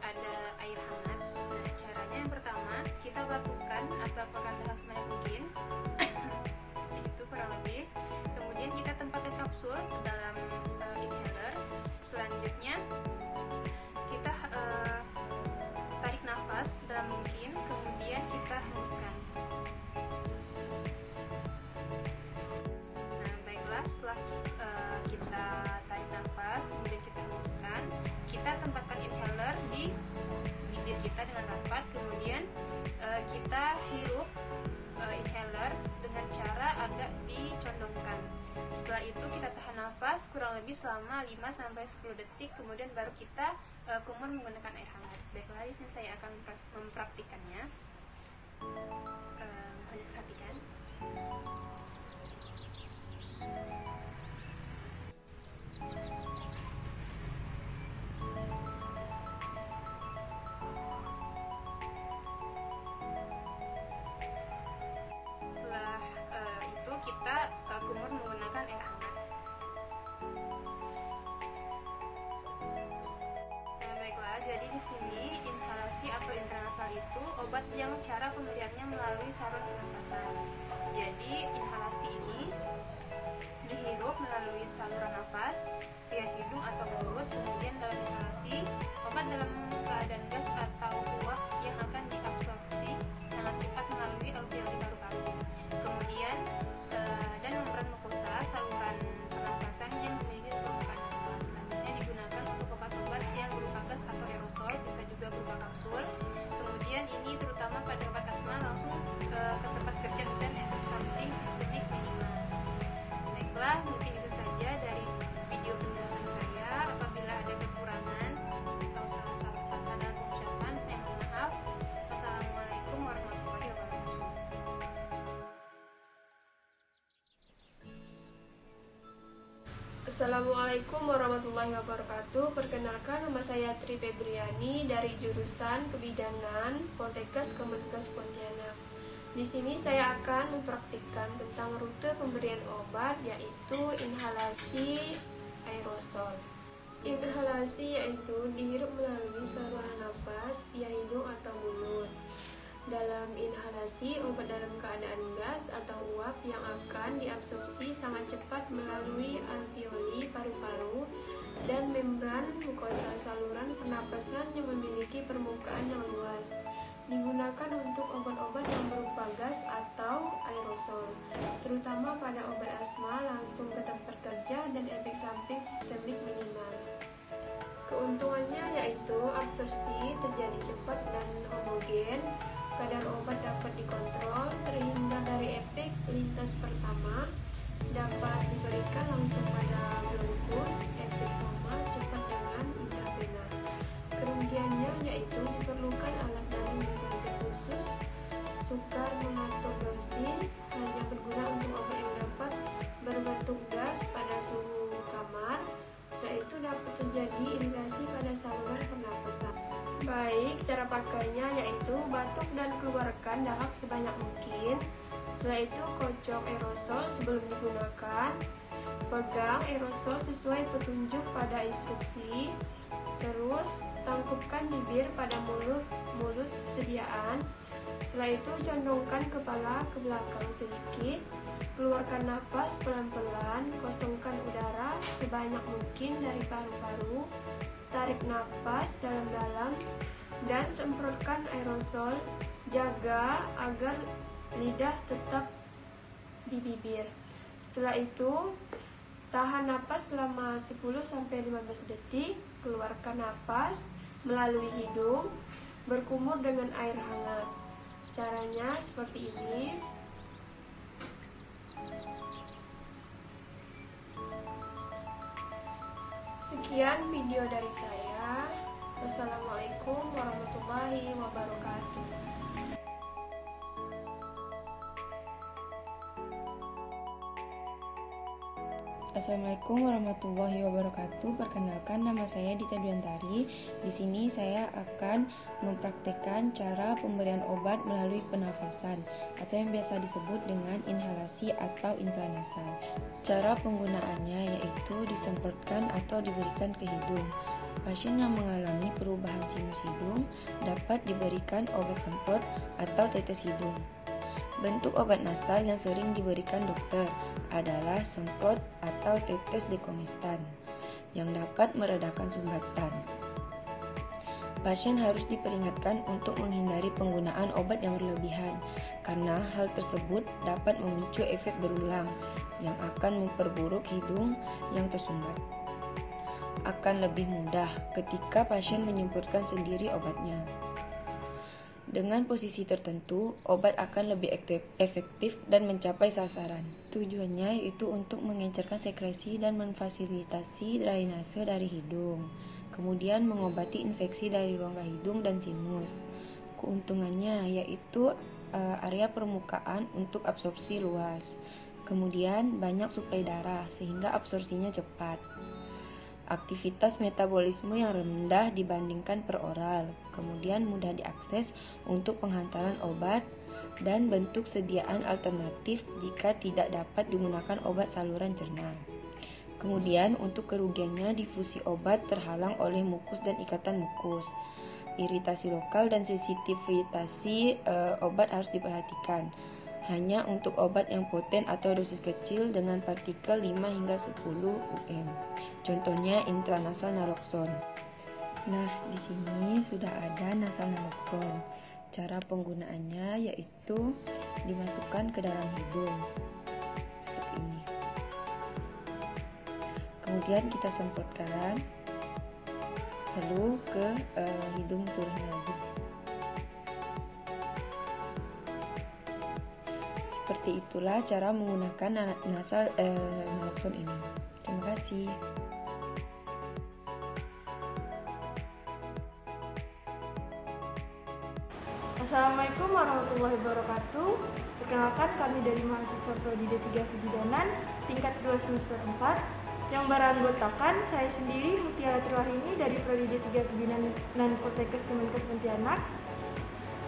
ada air hangat. Nah, caranya yang pertama kita batukan atau perkandahan sebanyak mungkin seperti itu kurang lebih. Kemudian kita tempatkan kapsul ke dalam inhaler. Selanjutnya kita tarik nafas dalam mungkin, kemudian kita hembuskan. Nah, baiklah, setelah kita tarik nafas kemudian kita hembuskan, kita tempatkan inhaler di bibir kita dengan rapat, kemudian kita hirup inhaler dengan cara agak dicondongkan. Setelah itu kita tahan nafas kurang lebih selama 5-10 detik, kemudian baru kita kumur menggunakan air hangat. Baiklah, di sini saya akan mempraktikannya. Mohon diperhatikan. Setelah itu kita kumur menggunakan air hangat. Nah, baiklah, jadi di sini inhalasi atau intranasal itu obat yang cara pemberiannya melalui saluran pernapasan. Jadi inhalasi ini dihirup melalui saluran nafas via hidung atau mulut, kemudian dalam inhalasi obat dalam keadaan gas atau uap yang akan diabsorpsi sangat cepat melalui alveoli paru-paru. Kemudian dan membran mukosa saluran pernapasan yang memiliki permukaan nafas. Selanjutnya digunakan untuk obat-obat yang berupa gas atau aerosol, bisa juga berupa kapsul. Kemudian ini terutama pada obat asma langsung ke tempat kerja dan efek samping sistemik minimal. Baiklah, mungkin itu saja dari video penjelasan saya. Apabila ada kekurangan atau salah-salah kata dan ucapan, saya mohon maaf. Wassalamualaikum warahmatullahi wabarakatuh. Assalamualaikum warahmatullahi wabarakatuh. Perkenalkan, nama saya Tri Febriani dari jurusan Kebidanan Poltekkes Kemenkes Pontianak. Di sini saya akan mempraktikkan tentang rute pemberian obat, yaitu inhalasi aerosol. Inhalasi yaitu dihirup melalui saluran nafas via hidung atau mulut. Dalam inhalasi, obat dalam keadaan gas atau uap yang akan diabsorpsi sangat cepat melalui alveoli paru-paru dan membran mukosa saluran pernapasan yang memiliki permukaan yang luas. Digunakan untuk obat-obat yang berupa gas atau aerosol, terutama pada obat asma langsung ke tempat kerja dan efek samping sistemik minimal. Keuntungannya yaitu absorpsi terjadi cepat dan homogen, kadar obat dapat dikontrol, terhindar dari efek lintas pertama, dapat diberikan langsung pada bronkus, efek sama cepat dengan intravena. Kerugiannya yaitu diperlukan alat dari metode khusus, sukar mengatur dosis, hanya berguna untuk obat yang dapat berbentuk gas pada suhu kamar. Setelah itu dapat terjadi irigasi pada saluran pernapasan. Baik, cara pakainya yaitu batuk dan keluarkan dahak sebanyak mungkin. Setelah itu kocok aerosol sebelum digunakan. Pegang aerosol sesuai petunjuk pada instruksi. Terus tangkupkan bibir pada mulut sediaan. Setelah itu condongkan kepala ke belakang sedikit. Keluarkan nafas pelan-pelan, kosongkan udara sebanyak mungkin dari paru-paru. Tarik nafas dalam-dalam dan semprotkan aerosol. Jaga agar lidah tetap di bibir. Setelah itu, tahan napas selama 10-15 detik, keluarkan napas melalui hidung, berkumur dengan air hangat. Caranya seperti ini. Sekian video dari saya. Wassalamualaikum warahmatullahi wabarakatuh. Assalamualaikum warahmatullahi wabarakatuh. Perkenalkan, nama saya Dita Duantari. Di sini saya akan mempraktekkan cara pemberian obat melalui pernafasan atau yang biasa disebut dengan inhalasi atau intranasal. Cara penggunaannya yaitu disemprotkan atau diberikan ke hidung. Pasien yang mengalami perubahan sinus hidung dapat diberikan obat semprot atau tetes hidung. Bentuk obat nasal yang sering diberikan dokter adalah semprot atau tetes dekomestan yang dapat meredakan sumbatan. Pasien harus diperingatkan untuk menghindari penggunaan obat yang berlebihan karena hal tersebut dapat memicu efek berulang yang akan memperburuk hidung yang tersumbat. Akan lebih mudah ketika pasien menyemprotkan sendiri obatnya. Dengan posisi tertentu, obat akan lebih efektif dan mencapai sasaran. Tujuannya yaitu untuk mengencerkan sekresi dan memfasilitasi drainase dari hidung. Kemudian mengobati infeksi dari rongga hidung dan sinus. Keuntungannya yaitu area permukaan untuk absorpsi luas. Kemudian banyak suplai darah sehingga absorpsinya cepat. Aktivitas metabolisme yang rendah dibandingkan per oral, kemudian mudah diakses untuk penghantaran obat dan bentuk sediaan alternatif jika tidak dapat digunakan obat saluran cerna. Kemudian untuk kerugiannya difusi obat terhalang oleh mukus dan ikatan mukus. Iritasi lokal dan sensitivitas obat harus diperhatikan. Hanya untuk obat yang poten atau dosis kecil dengan partikel 5 hingga 10 UM. Contohnya intranasal naloxone. Nah, di sini sudah ada nasal naloxone. Cara penggunaannya yaitu dimasukkan ke dalam hidung. Seperti ini. Kemudian kita semprotkan lalu ke hidung seluruhnya lagi. Seperti itulah cara menggunakan nasal naloxone ini. Terima kasih. Assalamualaikum warahmatullahi wabarakatuh. Perkenalkan, kami dari mahasiswa Prodi D3 Kebidanan tingkat 2 semester 4 yang beranggotakan saya sendiri Mutiara Triwarini dari Prodi D3 Kebidanan Poltekkes Kemenkes Pontianak.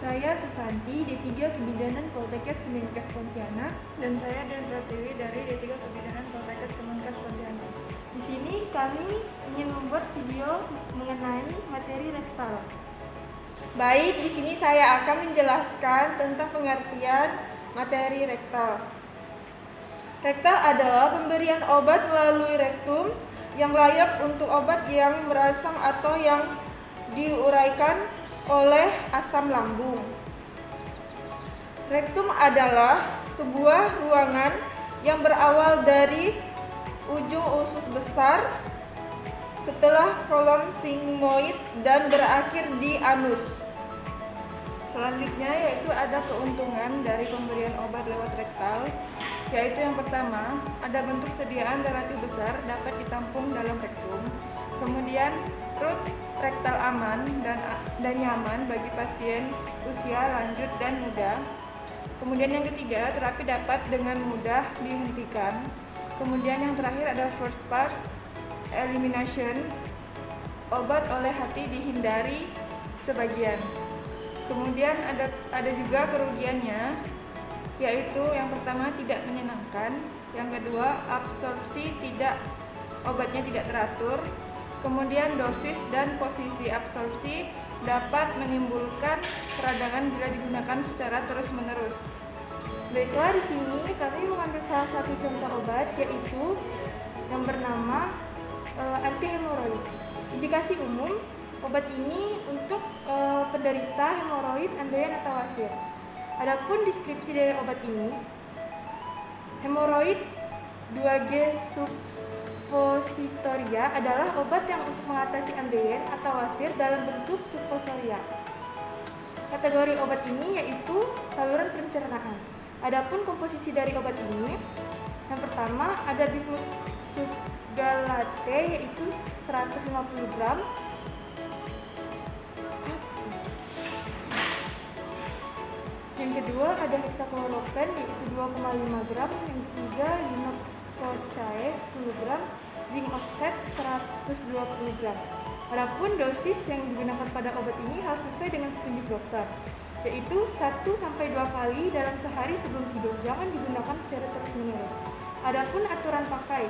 Saya Susanti D3 Kebidanan Poltekkes Kemenkes Pontianak, dan saya Dan Pratiwi dari D3 Kebidanan Poltekkes Kemenkes Pontianak. Di sini kami ingin membuat video mengenai materi rektal. Baik, di sini saya akan menjelaskan tentang pengertian materi rektal. Rektal adalah pemberian obat melalui rektum yang layak untuk obat yang merangsang atau yang diuraikan oleh asam lambung. Rektum adalah sebuah ruangan yang berawal dari ujung usus besar setelah kolom sigmoid dan berakhir di anus. Selanjutnya yaitu ada keuntungan dari pemberian obat lewat rektal, yaitu yang pertama, ada bentuk sediaan relatif besar dapat ditampung dalam rektum. Kemudian perut rektal aman dan nyaman bagi pasien usia lanjut dan muda. Kemudian yang ketiga, terapi dapat dengan mudah dihentikan. Kemudian yang terakhir ada first pass elimination, obat oleh hati dihindari sebagian. Kemudian ada juga kerugiannya, yaitu yang pertama tidak menyenangkan, yang kedua absorpsi obatnya tidak teratur, kemudian dosis dan posisi absorpsi dapat menimbulkan peradangan bila digunakan secara terus-menerus. Baiklah, di sini kami mengambil salah satu contoh obat, yaitu yang bernama antihemoroid. Indikasi umum, obat ini untuk penderita hemoroid andoyan atau wasir. Adapun deskripsi dari obat ini, hemoroid 2G suppositoria adalah obat yang untuk mengatasi ambeien atau wasir dalam bentuk supposoria. Kategori obat ini yaitu saluran pencernaan. Adapun komposisi dari obat ini, yang pertama ada bismut sugalate yaitu 150 gram. Yang kedua ada hexakloropen yaitu 2,5 gram. Yang ketiga linocochae 10 gram. Zinc oxide 120 gram. Adapun dosis yang digunakan pada obat ini harus sesuai dengan petunjuk dokter, yaitu 1-2 kali dalam sehari sebelum tidur. Jangan digunakan secara terus-menerus. Adapun aturan pakai,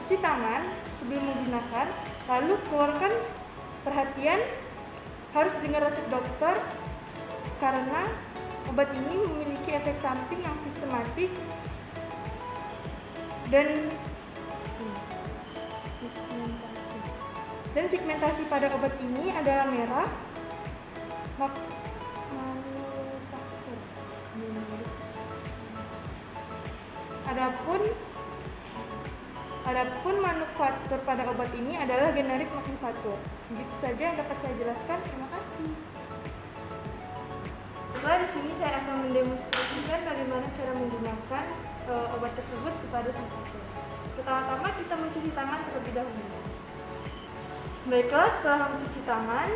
cuci tangan sebelum menggunakan, lalu keluarkan perhatian harus dengar resep dokter karena obat ini memiliki efek samping yang sistematik dan segmentasi pada obat ini adalah merah, manufaktur. Adapun manufaktur pada obat ini adalah generik manufaktur. Begitu saja yang dapat saya jelaskan. Terima kasih. Setelah di sini saya akan mendemonstrasikan bagaimana cara menggunakan obat tersebut kepada sang pasien. Pertama-tama kita mencuci tangan terlebih dahulu. Baiklah, setelah mencuci tangan,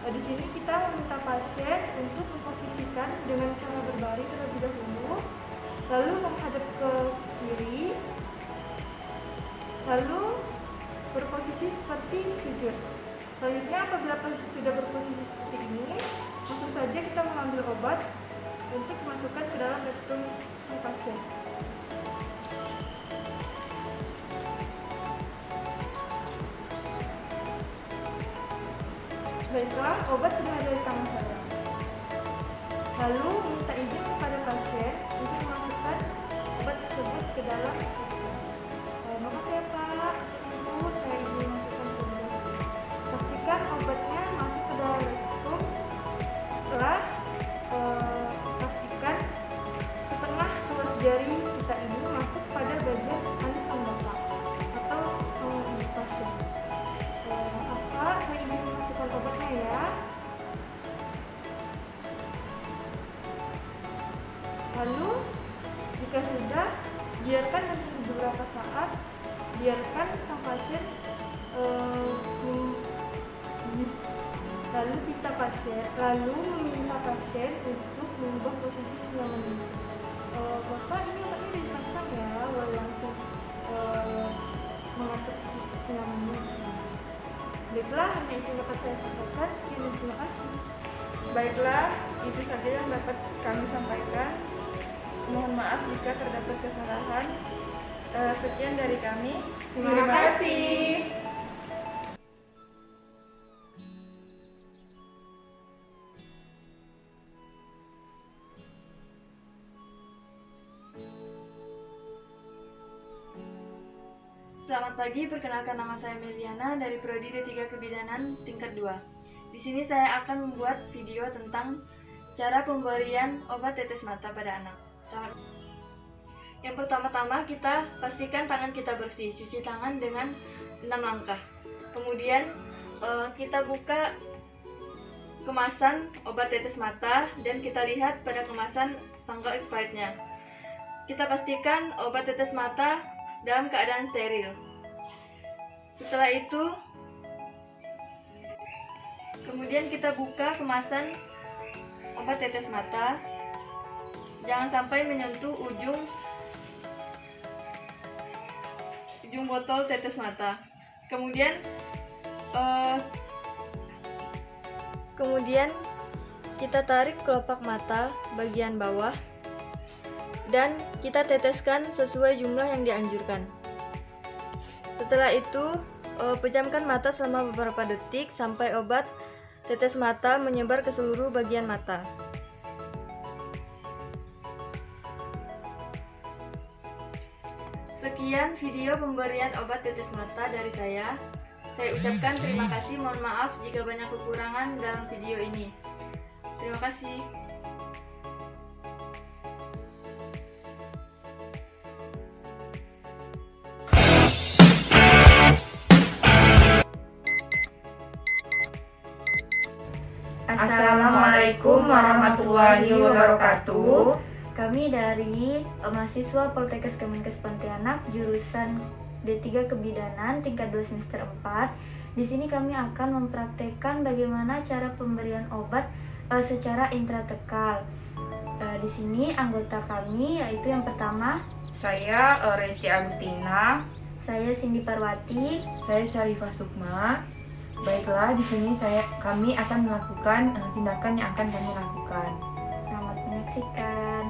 di sini kita meminta pasien untuk memposisikan dengan cara berbaring terlebih dahulu, lalu menghadap ke kiri, lalu berposisi seperti sujud. Selanjutnya, apabila pasien sudah berposisi seperti ini, langsung saja kita mengambil obat untuk dimasukkan ke dalam rektum sang pasien. Baiklah, obat sudah ada di tangan saya. Lalu minta izin kepada pasien untuk memasukkan obat tersebut ke dalam. Maaf ya Pak, Ibu, saya izin masukkan ke dalam. Pastikan obatnya masuk ke dalam rektum. Setelah pastikan setengah tuas jari kita ini masuk pada bagian alis sang bapak atau sang pasien. Pak, saya izin masukkan obatnya ya. Lalu jika sudah, biarkan nanti beberapa saat, biarkan sang pasien lalu meminta pasien untuk mengubah posisi senyaman. Bapak, ini obatnya udah dipasang ya, lalu langsung mengatur posisi senyamannya. Baiklah, hanya itu yang dapat saya sampaikan. Sekian dan terima kasih. Baiklah, itu saja yang dapat kami sampaikan. Mohon maaf jika terdapat kesalahan. Sekian dari kami. Terima kasih. Selamat pagi, perkenalkan nama saya Meliana dari Prodi D3 Kebidanan tingkat 2. Di sini saya akan membuat video tentang cara pemberian obat tetes mata pada anak. Yang pertama-tama kita pastikan tangan kita bersih, cuci tangan dengan 6 langkah. Kemudian kita buka kemasan obat tetes mata dan kita lihat pada kemasan tanggal expirednya. Kita pastikan obat tetes mata dalam keadaan steril. Setelah itu, kemudian kita buka kemasan obat tetes mata. Jangan sampai menyentuh ujung botol tetes mata. Kemudian kita tarik kelopak mata bagian bawah dan kita teteskan sesuai jumlah yang dianjurkan. Setelah itu, pejamkan mata selama beberapa detik sampai obat tetes mata menyebar ke seluruh bagian mata. Sekian video pemberian obat tetes mata dari saya. Saya ucapkan terima kasih, mohon maaf jika banyak kekurangan dalam video ini. Terima kasih. Assalamualaikum warahmatullahi wabarakatuh. Kami dari mahasiswa Poltekkes Kemenkes Pontianak jurusan D3 Kebidanan tingkat 2 semester 4. Di sini kami akan mempraktekkan bagaimana cara pemberian obat secara intratekal. Di sini anggota kami yaitu yang pertama saya Resti Agustina, saya Cindy Parwati, saya Syarifah Sukma. Baiklah, di sini kami akan melakukan tindakan yang akan kami lakukan. Selamat menyaksikan.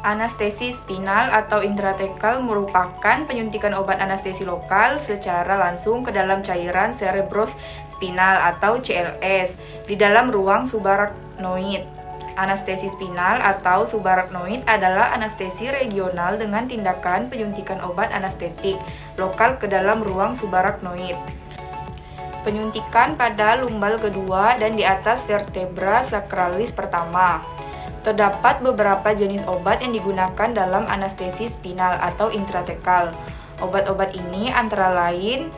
Anestesi spinal atau intratekal merupakan penyuntikan obat anestesi lokal secara langsung ke dalam cairan cerebrospinal atau CLS di dalam ruang subarachnoid. Anestesi spinal atau subarachnoid adalah anestesi regional dengan tindakan penyuntikan obat anestetik lokal ke dalam ruang subarachnoid. Penyuntikan pada lumbal kedua dan di atas vertebra sacralis pertama. Terdapat beberapa jenis obat yang digunakan dalam anestesi spinal atau intratekal. Obat-obat ini antara lain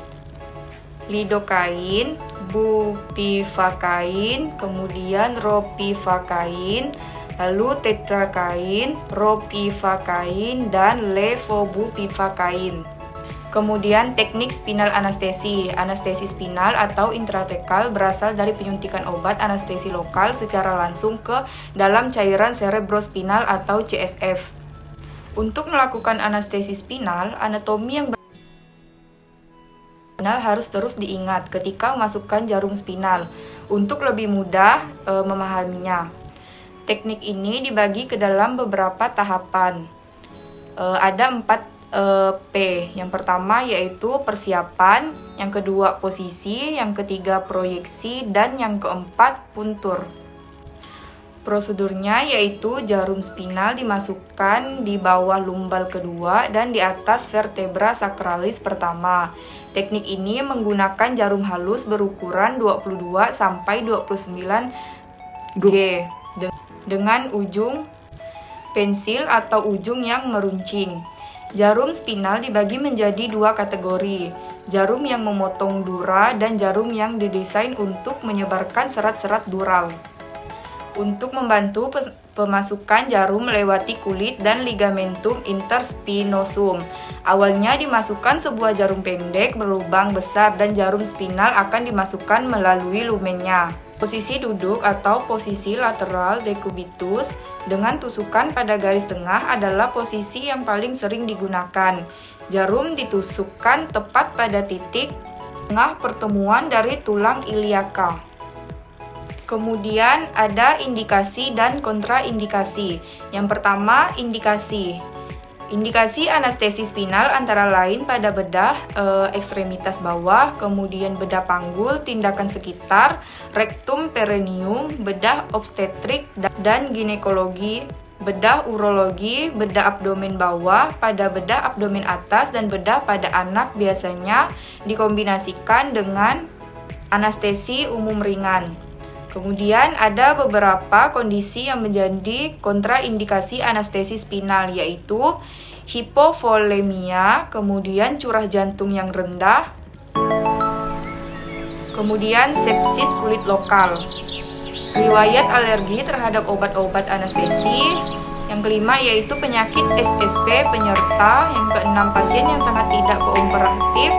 lidocain, bupivacain, kemudian ropivacain, lalu tetracain, ropivacain, dan levobupivacain. Kemudian teknik spinal anestesi. Anestesi spinal atau intratekal berasal dari penyuntikan obat anestesi lokal secara langsung ke dalam cairan cerebrospinal atau CSF. Untuk melakukan anestesi spinal, anatomi yang spinal harus terus diingat ketika memasukkan jarum spinal untuk lebih mudah memahaminya. Teknik ini dibagi ke dalam beberapa tahapan. Ada 4 P. Yang pertama yaitu persiapan, yang kedua posisi, yang ketiga proyeksi, dan yang keempat puntur. Prosedurnya yaitu jarum spinal dimasukkan di bawah lumbal kedua dan di atas vertebra sacralis pertama. Teknik ini menggunakan jarum halus berukuran 22 sampai 29 G dengan ujung pensil atau ujung yang meruncing. Jarum spinal dibagi menjadi 2 kategori, jarum yang memotong dura dan jarum yang didesain untuk menyebarkan serat-serat dural. Untuk membantu pemasukan jarum melewati kulit dan ligamentum interspinosum. Awalnya dimasukkan sebuah jarum pendek berlubang besar dan jarum spinal akan dimasukkan melalui lumennya. Posisi duduk atau posisi lateral decubitus dengan tusukan pada garis tengah adalah posisi yang paling sering digunakan. Jarum ditusukkan tepat pada titik tengah pertemuan dari tulang iliaka. Kemudian ada indikasi dan kontraindikasi. Yang pertama, indikasi. Indikasi anestesi spinal antara lain pada bedah ekstremitas bawah, kemudian bedah panggul, tindakan sekitar, rektum perineum, bedah obstetrik dan ginekologi, bedah urologi, bedah abdomen bawah, pada bedah abdomen atas, dan bedah pada anak biasanya dikombinasikan dengan anestesi umum ringan. Kemudian ada beberapa kondisi yang menjadi kontraindikasi anestesi spinal, yaitu hipovolemia, kemudian curah jantung yang rendah, kemudian sepsis kulit lokal, riwayat alergi terhadap obat-obat anestesi. Yang kelima yaitu penyakit SSP penyerta. Yang keenam, pasien yang sangat tidak kooperatif.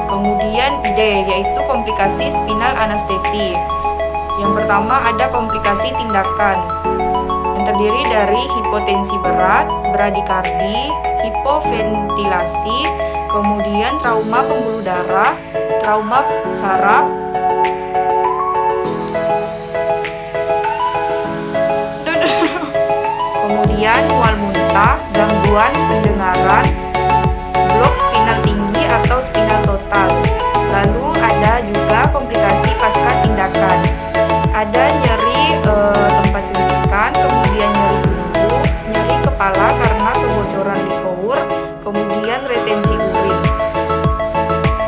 Kemudian D yaitu komplikasi spinal anestesi. Yang pertama ada komplikasi tindakan yang terdiri dari hipotensi berat, bradikardi, hipoventilasi, kemudian trauma pembuluh darah, trauma saraf, kemudian mual muntah, gangguan pendengaran, blok spinal tinggi atau spinal total. Lalu ada juga komplikasi pasca tindakan. Ada nyeri tempat suntikan, kemudian nyeri punggung, nyeri kepala karena kebocoran liquor, kemudian retensi urin.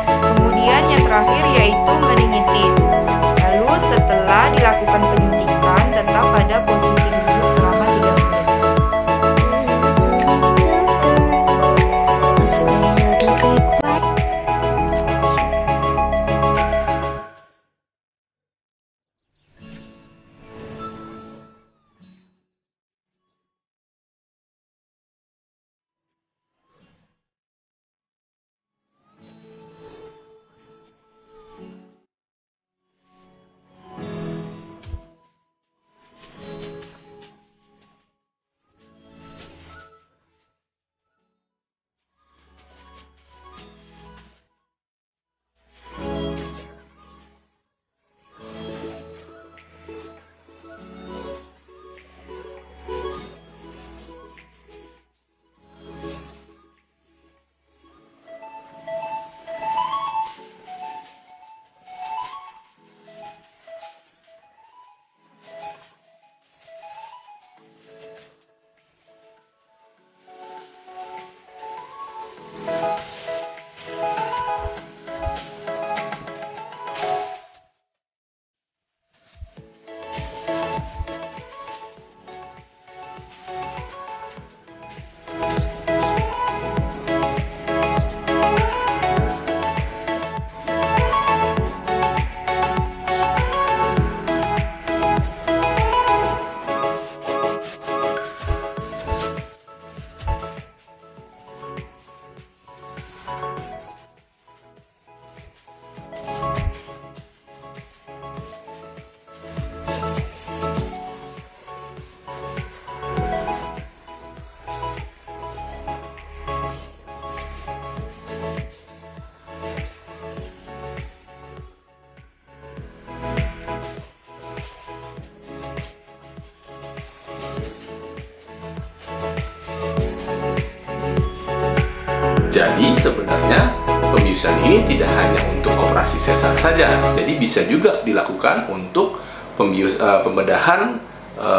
Kemudian yang terakhir yaitu meningitis. Lalu setelah dilakukan penyuntikan, tetap pada posisi duduk selama 3 menit. pembiusan ini tidak hanya untuk operasi sesar saja, jadi bisa juga dilakukan untuk pembedahan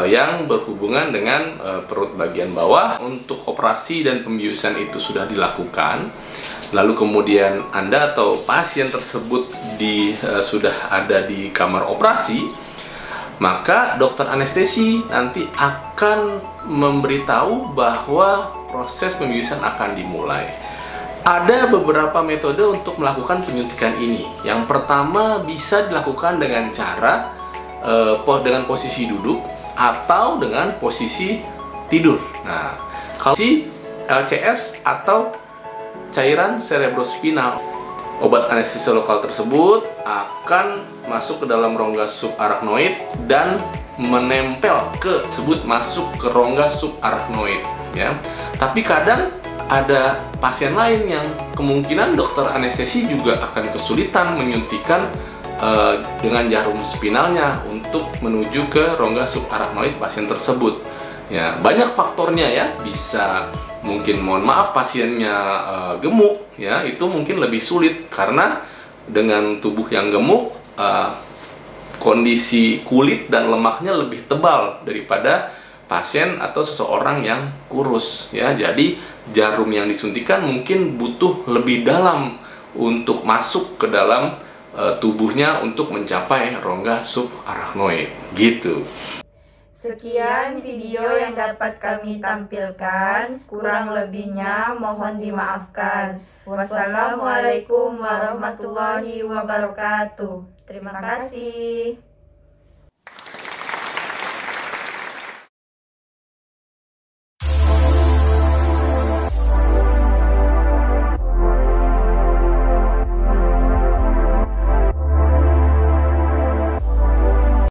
yang berhubungan dengan perut bagian bawah. Untuk operasi dan pembiusan itu sudah dilakukan, lalu kemudian Anda atau pasien tersebut sudah ada di kamar operasi, maka dokter anestesi nanti akan memberitahu bahwa proses pembiusan akan dimulai. Ada beberapa metode untuk melakukan penyuntikan ini. Yang pertama bisa dilakukan dengan cara dengan posisi duduk atau dengan posisi tidur. Nah, kalau si LCS atau cairan cerebrospinal, obat anestesi lokal tersebut akan masuk ke dalam rongga subarachnoid dan menempel masuk ke rongga subarachnoid, ya. Tapi kadang ada pasien lain yang kemungkinan dokter anestesi juga akan kesulitan menyuntikkan dengan jarum spinalnya untuk menuju ke rongga subarachnoid pasien tersebut. Ya, banyak faktornya ya. Bisa mungkin pasiennya gemuk, ya, itu mungkin lebih sulit karena dengan tubuh yang gemuk, kondisi kulit dan lemaknya lebih tebal daripada pasien atau seseorang yang kurus, ya. Jadi jarum yang disuntikan mungkin butuh lebih dalam untuk masuk ke dalam tubuhnya untuk mencapai rongga subarachnoid, gitu. Sekian video yang dapat kami tampilkan, kurang lebihnya mohon dimaafkan. Wassalamualaikum warahmatullahi wabarakatuh. Terima kasih.